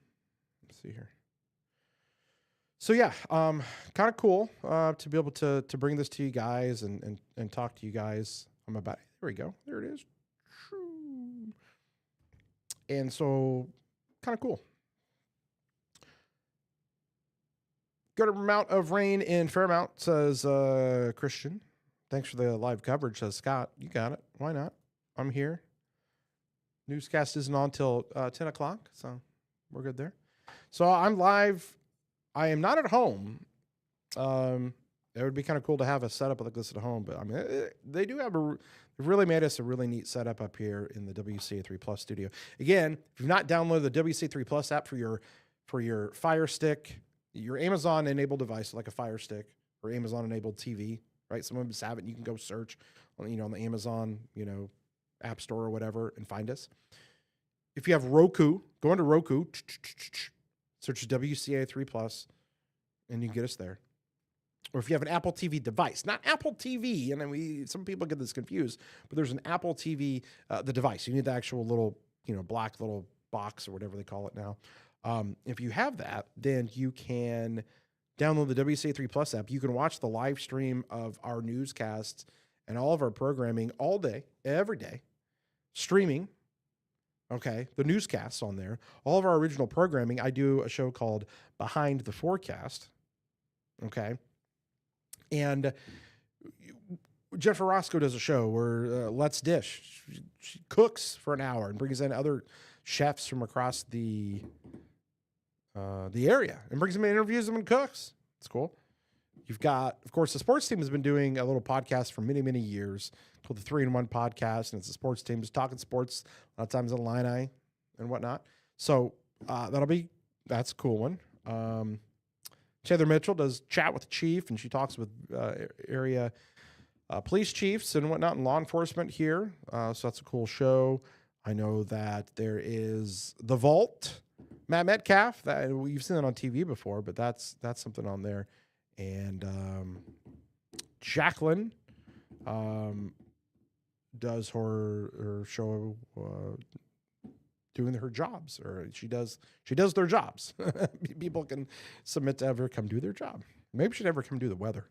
Let's see here. So yeah, kind of cool to be able to bring this to you guys and talk to you guys. There we go. There it is. And so, kind of cool. Good amount of rain in Fairmount, says Christian. Thanks for the live coverage, says Scott. You got it. Why not? I'm here. Newscast isn't on till 10 o'clock, so we're good there. So I'm live. I am not at home. It would be kind of cool to have a setup like this at home, but I mean, they do have they've really made us a really neat setup up here in the WCA3 Plus studio. Again, if you've not downloaded the WCA3 Plus app for your Fire Stick, your Amazon enabled device like a Fire Stick or Amazon enabled TV, right? Some of us have it. And you can go search on the Amazon App Store or whatever and find us. If you have Roku, go into Roku, search WCA3 Plus, and you can get us there. Or if you have an Apple TV device, not Apple TV, and then some people get this confused, but there's an Apple TV, the device. You need the actual little, black little box or whatever they call it now. If you have that, then you can download the WCA3 Plus app. You can watch the live stream of our newscasts and all of our programming all day, every day, streaming. Okay, the newscasts on there, all of our original programming. I do a show called Behind the Forecast. Okay. And Jennifer Roscoe does a show where Let's Dish. She cooks for an hour and brings in other chefs from across the area and brings them in, interviews them, and cooks. It's cool. You've got, of course, the sports team has been doing a little podcast for many, many years called the 3-in-1 podcast, and it's the sports team just talking sports, a lot of times Illini and whatnot. So that's a cool one. Heather Mitchell does Chat with the Chief, and she talks with area police chiefs and whatnot and law enforcement here. So that's a cool show. I know that there is The Vault, Matt Metcalf. That you've seen that on TV before, but that's something on there. And Jacqueline does her show doing her jobs, or she does their jobs. People can submit to ever come do their job. Maybe she'd ever come do the weather.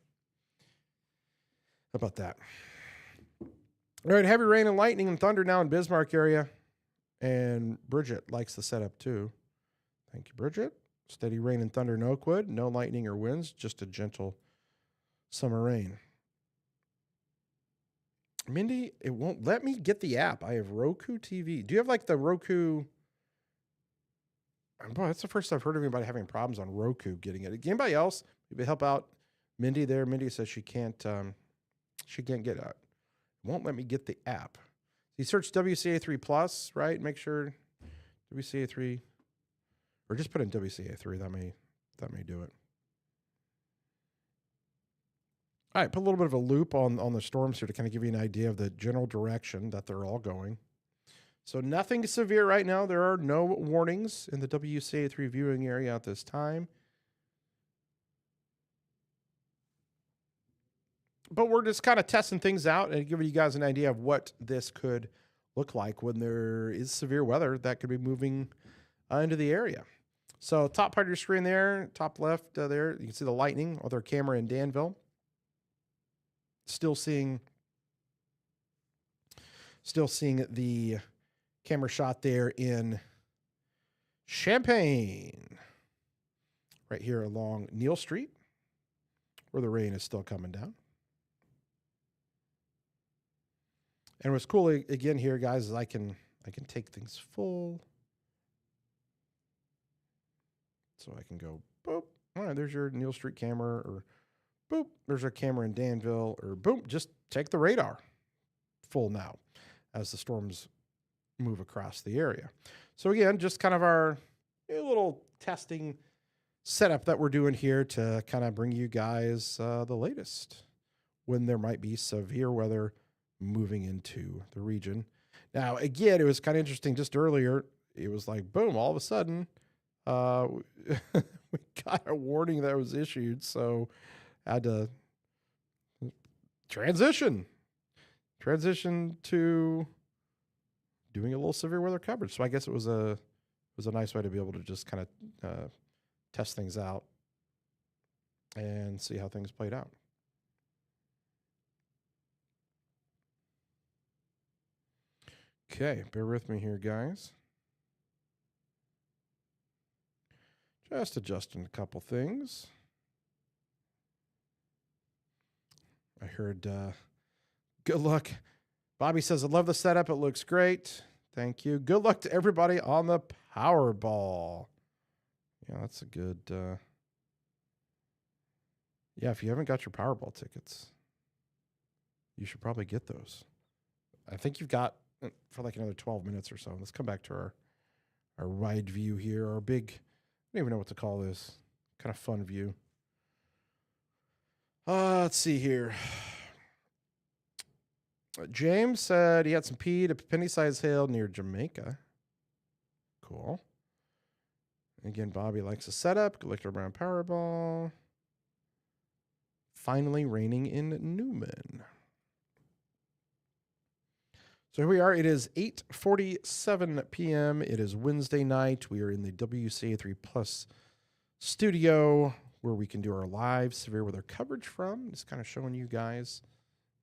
How about that? All right, heavy rain and lightning and thunder now in Bismarck area. And Bridget likes the setup too. Thank you, Bridget. Steady rain and thunder in Oakwood. No lightning or winds, just a gentle summer rain. Mindy, it won't let me get the app. I have Roku TV. Do you have like the Roku? Boy, that's the first I've heard of anybody having problems on Roku getting it. Anybody else? Maybe help out Mindy there. Mindy says she can't get it. It won't let me get the app. You search WCA3 Plus, right? Make sure WCA3, or just put in WCA3. That may do it. All right, put a little bit of a loop on the storms here to kind of give you an idea of the general direction that they're all going. So nothing severe right now. There are no warnings in the WCA3 viewing area at this time. But we're just kind of testing things out and giving you guys an idea of what this could look like when there is severe weather that could be moving into the area. So top part of your screen there, top left there, you can see the lightning with our camera in Danville. Still seeing the camera shot there in Champaign, right here along Neal Street, where the rain is still coming down. And what's cool again here, guys, is I can take things full. So I can go, boop. All right, there's your Neal Street camera, or Boop, there's our camera in Danville, or boom, just take the radar full now as the storms move across the area. So again, just kind of our little testing setup that we're doing here to kind of bring you guys the latest when there might be severe weather moving into the region. Now, again, it was kind of interesting just earlier. It was like, boom, all of a sudden, we got a warning that was issued. So I had to transition to doing a little severe weather coverage. So I guess it was a nice way to be able to just kind of test things out and see how things played out. Okay, bear with me here, guys. Just adjusting a couple things. I heard good luck. Bobby says, I love the setup. It looks great. Thank you. Good luck to everybody on the Powerball. Yeah, that's a good... yeah, if you haven't got your Powerball tickets, you should probably get those. I think you've got for like another 12 minutes or so. Let's come back to our wide view here, our big... I don't even know what to call this. Kind of fun view. Let's see here. James said he had some pee to penny-sized hail near Jamaica. Cool. Again, Bobby likes the setup. Good luck to Brown Powerball. Finally raining in Newman. So here we are. It is 8:47 p.m. It is Wednesday night. We are in the WCA3 Plus studio where we can do our live severe weather coverage from. Just kind of showing you guys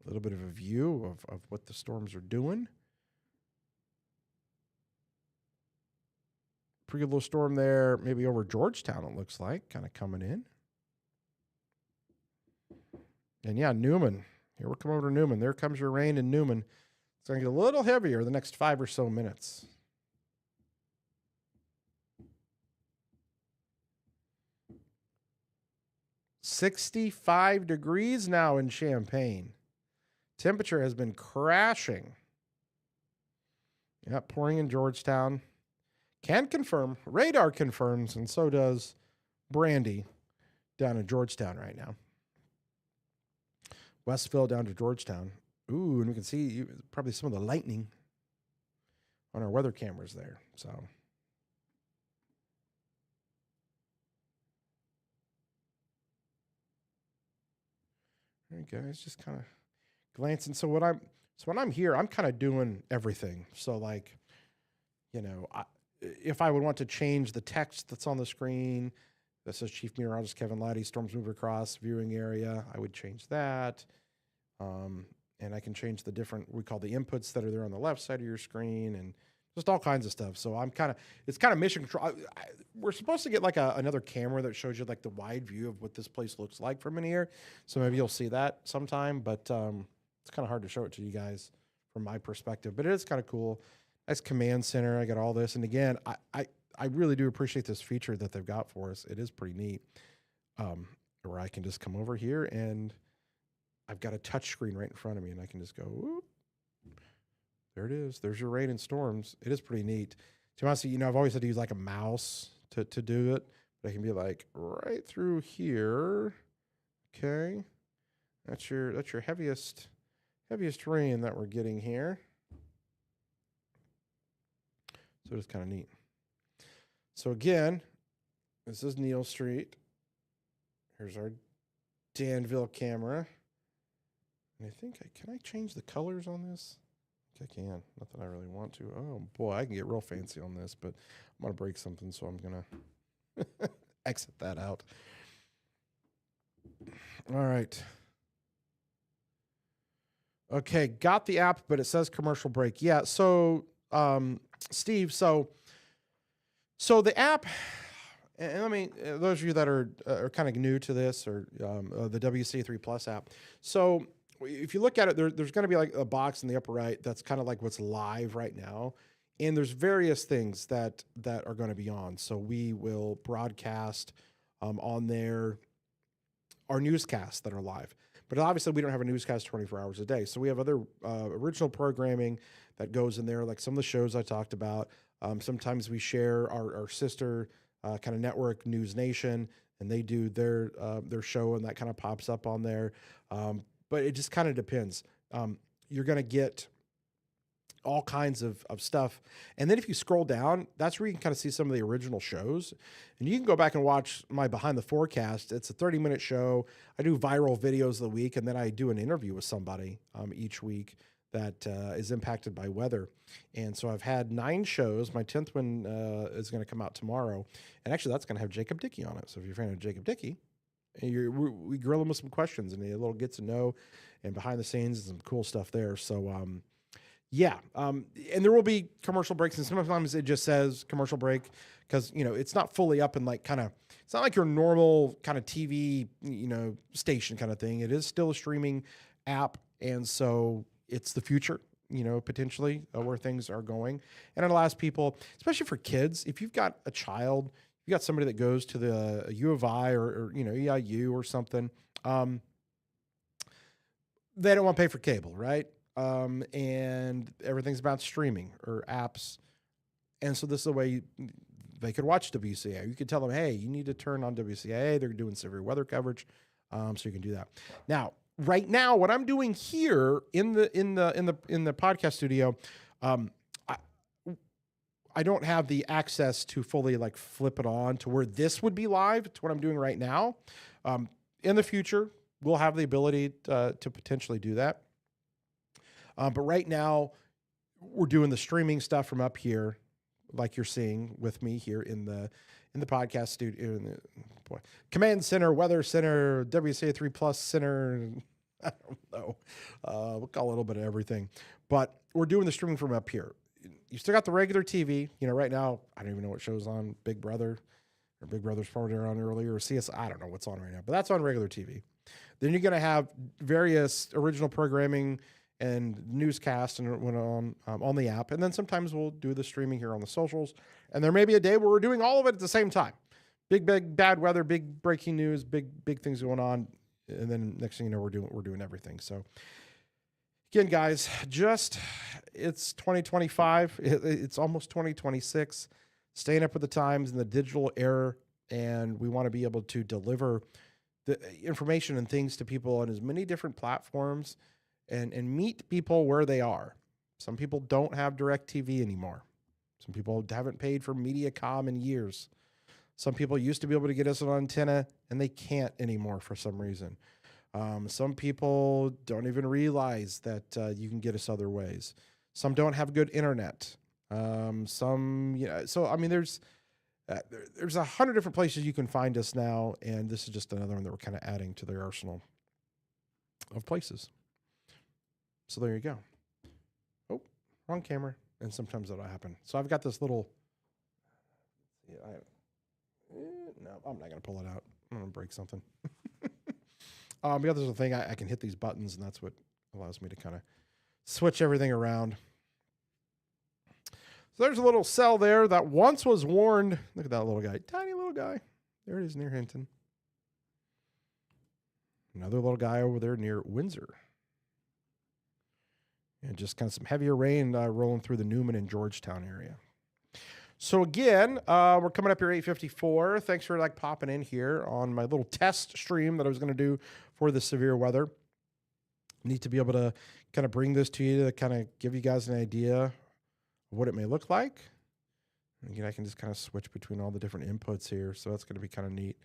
a little bit of a view of what the storms are doing. Pretty good little storm there, maybe over Georgetown, it looks like, kind of coming in. And yeah, Newman. Here we come over to Newman. There comes your rain in Newman. It's going to get a little heavier the next 5 or so minutes. $65 degrees now in Champaign. Temperature has been crashing. Yeah, pouring in Georgetown. Can confirm. Radar confirms, and so does Brandy down in Georgetown right now. Westville down to Georgetown. Ooh, and we can see probably some of the lightning on our weather cameras there. So, all right, guys, just kind of glancing. So when I'm here, I'm kind of doing everything. So like, you know, if I would want to change the text that's on the screen that says Chief Meteorologist Kevin Laddie, storms move across viewing area, I would change that. And I can change the different, we call the inputs that are there on the left side of your screen and just all kinds of stuff. So it's kind of mission control. We're supposed to get like another camera that shows you like the wide view of what this place looks like from in here. So maybe you'll see that sometime, but it's kind of hard to show it to you guys from my perspective, but it is kind of cool. Nice command center. I got all this. And again, I really do appreciate this feature that they've got for us. It is pretty neat. Where I can just come over here and I've got a touch screen right in front of me and I can just go, whoop. There it is. There's your rain and storms. It is pretty neat. To be honest, you know, I've always had to use like a mouse to do it, but I can be like right through here. Okay. That's your heaviest rain that we're getting here. So it's kind of neat. So again, this is Neal Street. Here's our Danville camera. And I think can I change the colors on this? I think I can. Not that I really want to. Oh boy, I can get real fancy on this, but I'm gonna break something, so I'm gonna exit that out. All right. Okay, got the app, but it says commercial break. Yeah, so Steve, so the app, and let me, those of you that are kind of new to this or the WC3 Plus app. So if you look at it, there's going to be like a box in the upper right that's kind of like what's live right now. And there's various things that are going to be on. So we will broadcast on there our newscasts that are live. But obviously, we don't have a newscast 24 hours a day. So we have other original programming that goes in there, like some of the shows I talked about. Sometimes we share our sister kind of network, News Nation, and they do their show, and that kind of pops up on there. But it just kind of depends. You're going to get all kinds of stuff. And then if you scroll down, that's where you can kind of see some of the original shows. And you can go back and watch my Behind the Forecast. It's a 30-minute show. I do viral videos of the week, and then I do an interview with somebody each week that is impacted by weather. And so I've had 9 shows. My 10th one is going to come out tomorrow. And actually, that's going to have Jacob Dickey on it. So if you're a fan of Jacob Dickey, we grill him with some questions and a little get to know and behind the scenes and some cool stuff there. So, yeah. And there will be commercial breaks, and sometimes it just says commercial break because, it's not fully up and it's not like your normal kind of TV, station kind of thing. It is still a streaming app. And so it's the future, potentially where things are going. And it allows people, especially for kids, if you've got a child, you got somebody that goes to the U of I or EIU or something, they don't want to pay for cable, right? And everything's about streaming or apps. And so this is the way they could watch WCA. You could tell them, hey, you need to turn on WCA. They're doing severe weather coverage. So you can do that. Now, right now, what I'm doing here in the podcast studio, I don't have the access to fully flip it on to where this would be live. It's what I'm doing right now. In the future, we'll have the ability to potentially do that. But right now, we're doing the streaming stuff from up here, like you're seeing with me here in the podcast studio, in the Command Center, Weather Center, WCA 3 Plus Center. I don't know. We'll call a little bit of everything, but we're doing the streaming from up here. You still got the regular TV. Right now, I don't even know what show's on. Big Brother, or Big Brother's probably on earlier, or CS. I don't know what's on right now, but that's on regular TV. Then you're going to have various original programming and newscast and went on the app. And then sometimes we'll do the streaming here on the socials. And there may be a day where we're doing all of it at the same time. Big bad weather, big breaking news, big things going on. And then next thing you know, we're doing everything. So again, guys, it's 2025. It's almost 2026. Staying up with the times in the digital era. And we want to be able to deliver the information and things to people on as many different platforms and meet people where they are. Some people don't have DirecTV anymore. Some people haven't paid for MediaCom in years. Some people used to be able to get us an antenna, and they can't anymore for some reason. Some people don't even realize that you can get us other ways. Some don't have good internet. So I mean, there's 100 different places you can find us now, and this is just another one that we're kind of adding to their arsenal of places. So there you go. Oh, wrong camera. And sometimes that'll happen. So I've got this little, no, I'm not going to pull it out. I'm going to break something. The other thing, I can hit these buttons, and that's what allows me to kind of switch everything around. So there's a little cell there that once was warned. Look at that little guy. Tiny little guy. There it is near Hinton. Another little guy over there near Windsor. And just kind of some heavier rain rolling through the Newman and Georgetown area. So again, we're coming up here 8:54. Thanks for popping in here on my little test stream that I was going to do for the severe weather. Need to be able to kind of bring this to you to kind of give you guys an idea of what it may look like. And again, I can just kind of switch between all the different inputs here. So that's going to be kind of neat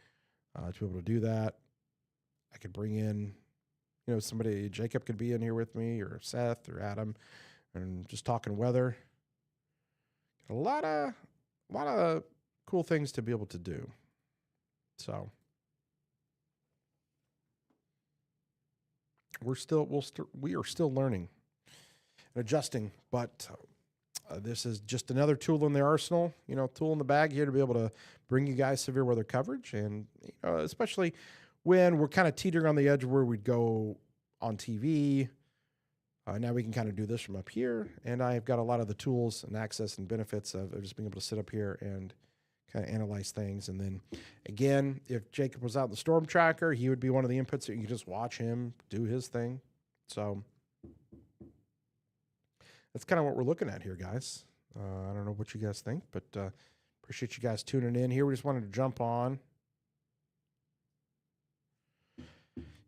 to be able to do that. I could bring in, somebody, Jacob could be in here with me, or Seth or Adam, and just talking weather. A lot of cool things to be able to do. So we are still learning and adjusting, but this is just another tool in the arsenal, tool in the bag here to be able to bring you guys severe weather coverage, and especially when we're kind of teetering on the edge of where we'd go on TV. Now we can kind of do this from up here, and I've got a lot of the tools and access and benefits of just being able to sit up here and kind of analyze things. And then again, if Jacob was out in the storm tracker, he would be one of the inputs that you can just watch him do his thing. So that's kind of what we're looking at here, guys. I don't know what you guys think, but appreciate you guys tuning in here. We just wanted to jump on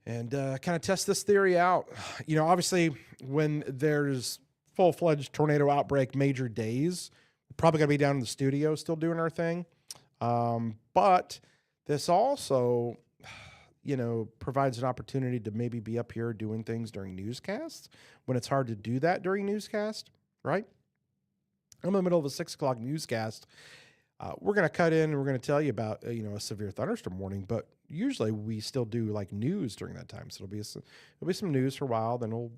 and kind of test this theory out. Obviously, when there's full-fledged tornado outbreak major days, we're probably going to be down in the studio still doing our thing. But this also, provides an opportunity to maybe be up here doing things during newscasts when it's hard to do that during newscast, right? I'm in the middle of a 6 o'clock newscast. We're going to cut in and we're going to tell you about, a severe thunderstorm warning, but usually we still do like news during that time. So it'll be some news for a while. Then we'll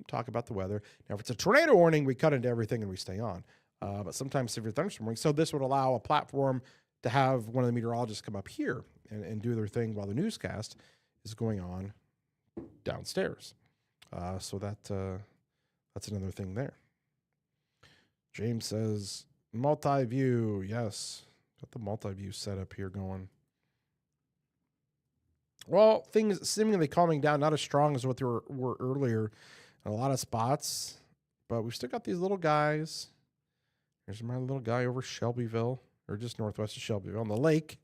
talk about the weather. Now, if it's a tornado warning, we cut into everything and we stay on. But sometimes severe thunderstorm warning. So this would allow a platform to have one of the meteorologists come up here and do their thing while the newscast is going on downstairs. So that's another thing there. James says, multi-view. Yes. Got the multi-view setup here going. Well, things seemingly calming down, not as strong as what they were earlier in a lot of spots, but we've still got these little guys. Here's my little guy over Shelbyville, or just northwest of Shelbyville on the lake.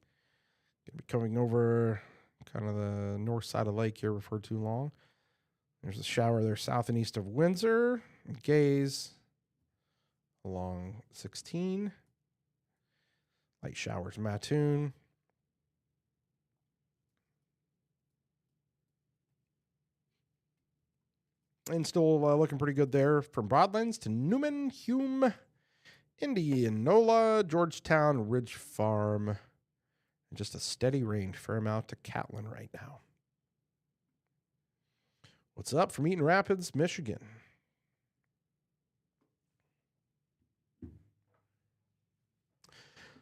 Gonna be coming over kind of the north side of the lake here before too long. There's a shower there south and east of Windsor. Gaze along 16. Light showers, Mattoon. And still looking pretty good there from Broadlands to Newman, Hume, Indianola, Georgetown, Ridge Farm. And just a steady rain, Fairmount to Catlin right now. What's up from Eaton Rapids, Michigan?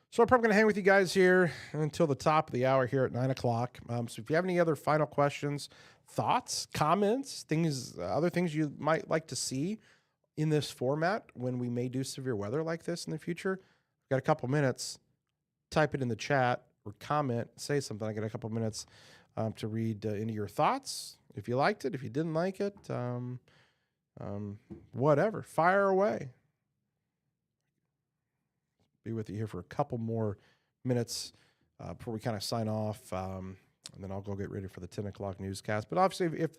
So I'm probably going to hang with you guys here until the top of the hour here at 9 o'clock. So if you have any other final questions, thoughts, comments, other things you might like to see in this format when we may do severe weather like this in the future, I've got a couple minutes. Type it in the chat or comment, say something. I got a couple minutes to read into your thoughts. If you liked it, if you didn't like it, whatever, fire away. Be with you here for a couple more minutes before we kind of sign off. And then I'll go get ready for the 10 o'clock newscast. But obviously, if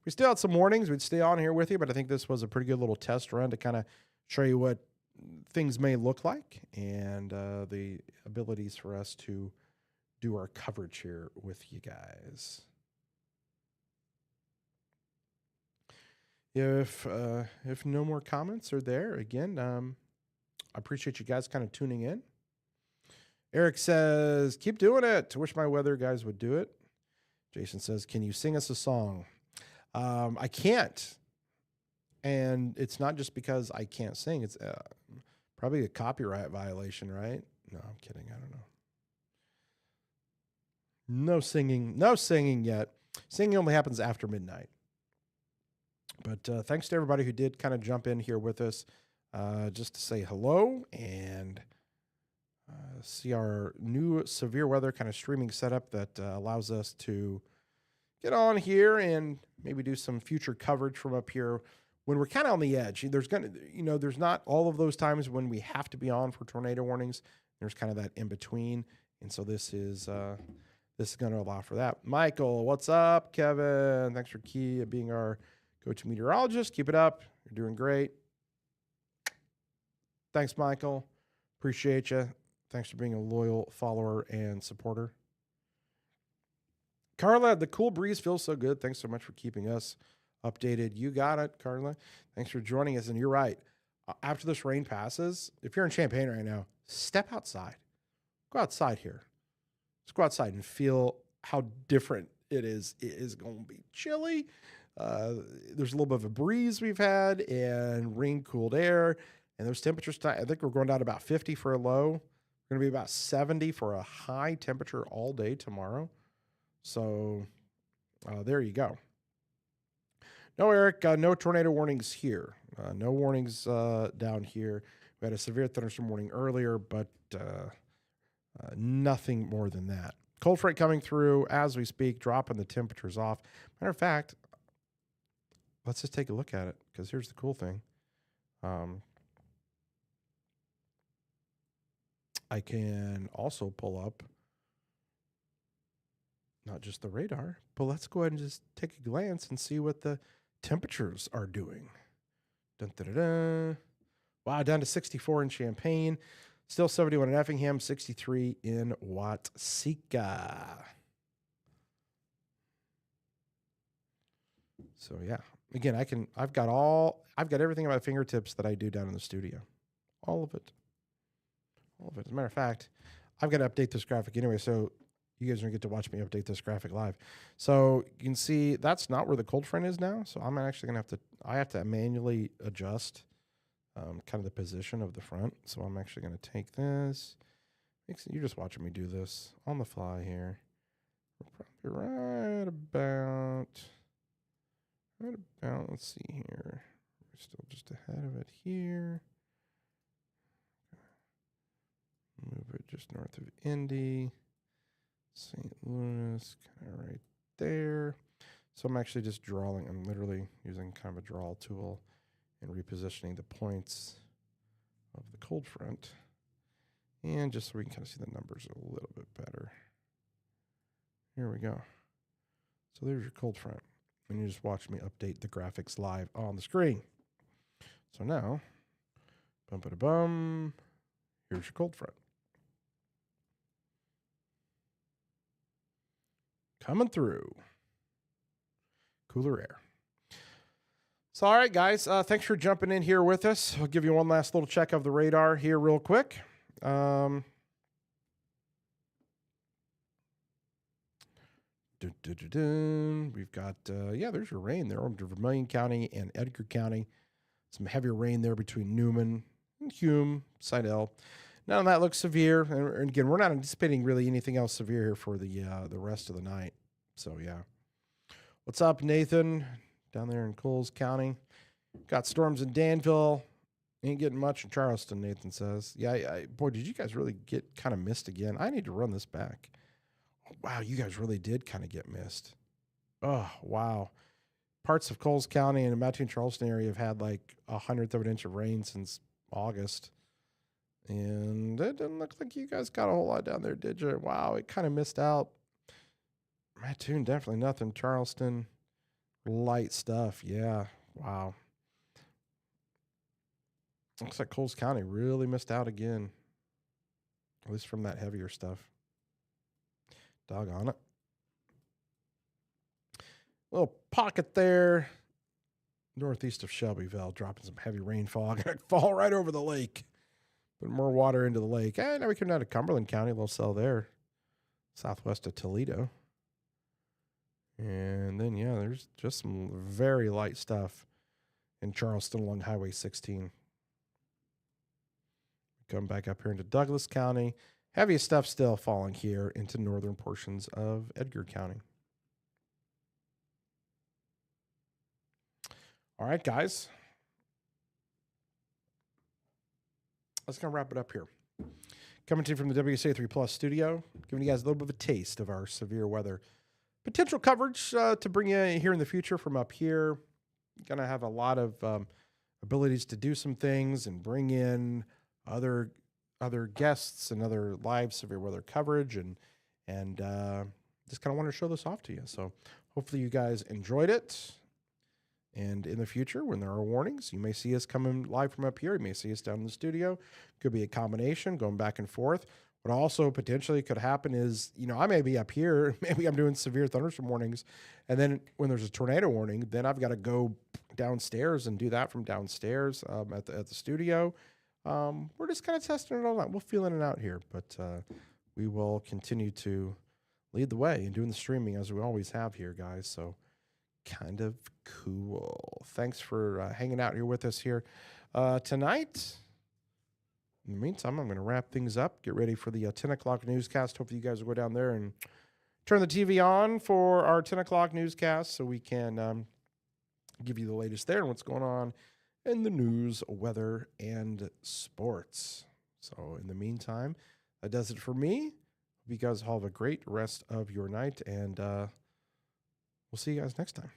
we still had some mornings, we'd stay on here with you. But I think this was a pretty good little test run to kind of show you what things may look like and the abilities for us to do our coverage here with you guys. If no more comments are there, again, I appreciate you guys kind of tuning in. Eric says, keep doing it. I wish my weather guys would do it. Jason says, can you sing us a song? I can't. And it's not just because I can't sing. It's probably a copyright violation, right? No, I'm kidding. I don't know. No singing yet. Singing only happens after midnight. But thanks to everybody who did kind of jump in here with us. Just to say hello and see our new severe weather kind of streaming setup that allows us to get on here and maybe do some future coverage from up here when we're kind of on the edge. There's there's not all of those times when we have to be on for tornado warnings. There's kind of that in between, and so this is going to allow for that. Michael, what's up? Kevin, thanks for being our go-to meteorologist. Keep it up. You're doing great. Thanks, Michael. Appreciate you. Thanks for being a loyal follower and supporter. Carla, the cool breeze feels so good. Thanks so much for keeping us updated. You got it, Carla. Thanks for joining us. And you're right. After this rain passes, if you're in Champaign right now, step outside. Go outside here. Just go outside and feel how different it is. It is going to be chilly. There's a little bit of a breeze we've had and rain-cooled air. And those temperatures, I think we're going down to about 50 for a low. We're going to be about 70 for a high temperature all day tomorrow. So there you go. No, Eric, no tornado warnings here. No warnings down here. We had a severe thunderstorm warning earlier, but Nothing more than that. Cold front coming through as we speak, dropping the temperatures off. Matter of fact, let's just take a look at it, because here's the cool thing. I can also pull up not just the radar, but let's go ahead and just take a glance and see what the temperatures are doing. Dun, dun, dun, dun. Wow, down to 64 in Champaign. Still 71 in Effingham, 63 in Watseka. So yeah, again, I've got everything at my fingertips that I do down in the studio. All of it. As a matter of fact, I've got to update this graphic anyway, so you guys are going to get to watch me update this graphic live. So you can see that's not where the cold front is now. So I'm actually going to have to manually adjust kind of the position of the front. So I'm actually going to take this. You're just watching me do this on the fly here. We're probably right about, let's see here. We're still just ahead of it here. Move it just north of Indy. St. Louis, kind of right there. So I'm actually just drawing. I'm literally using kind of a draw tool and repositioning the points of the cold front. And just so we can kind of see the numbers a little bit better. Here we go. So there's your cold front. And you just watch me update the graphics live on the screen. So now, bum-ba-da-bum, here's your cold front. Coming through. Cooler air. So, all right, guys, thanks for jumping in here with us. I'll give you one last little check of the radar here real quick. We've got, there's your rain there over Vermilion County and Edgar County. Some heavier rain there between Newman and Hume, Seidel. None of that looks severe. And again, we're not anticipating really anything else severe here for the rest of the night. So, yeah. What's up, Nathan? Down there in Coles County. Got storms in Danville. Ain't getting much in Charleston, Nathan says. Yeah, boy, did you guys really get kind of missed again? I need to run this back. Wow, you guys really did kind of get missed. Oh, wow. Parts of Coles County and the Mattoon Charleston area have had like 1/100 of an inch of rain since August. And it didn't look like you guys got a whole lot down there, did you? Wow, it kind of missed out. Mattoon, definitely nothing. Charleston, light stuff. Yeah, wow. Looks like Coles County really missed out again, at least from that heavier stuff. Doggone it. Little pocket there, northeast of Shelbyville, dropping some heavy rainfall. Gonna fall right over the lake. Put more water into the lake. And now we come down to Cumberland County, a little cell there, southwest of Toledo. And then, yeah, there's just some very light stuff in Charleston along Highway 16. Come back up here into Douglas County. Heaviest stuff still falling here into northern portions of Edgar County. All right, guys. Let's kind of wrap it up here. Coming to you from the WSA3 Plus studio, giving you guys a little bit of a taste of our severe weather potential coverage to bring you here in the future from up here. Going to have a lot of abilities to do some things and bring in other guests and other live severe weather coverage, and just kind of want to show this off to you. So hopefully you guys enjoyed it. And in the future, when there are warnings, you may see us coming live from up here. You may see us down in the studio. Could be a combination, going back and forth. What also potentially could happen is, I may be up here. Maybe I'm doing severe thunderstorm warnings. And then when there's a tornado warning, then I've got to go downstairs and do that from downstairs at the studio. We're just kind of testing it all out. We'll feeling it out here. But we will continue to lead the way in doing the streaming as we always have here, guys. So kind of cool. Thanks for hanging out here with us here tonight. In the meantime, I'm going to wrap things up, get ready for the 10 o'clock newscast. Hopefully you guys will go down there and turn the TV on for our 10 o'clock newscast so we can give you the latest there and what's going on in the news, weather, and sports. So in the meantime, that does it for me. Hope you guys all have a great rest of your night, and we'll see you guys next time.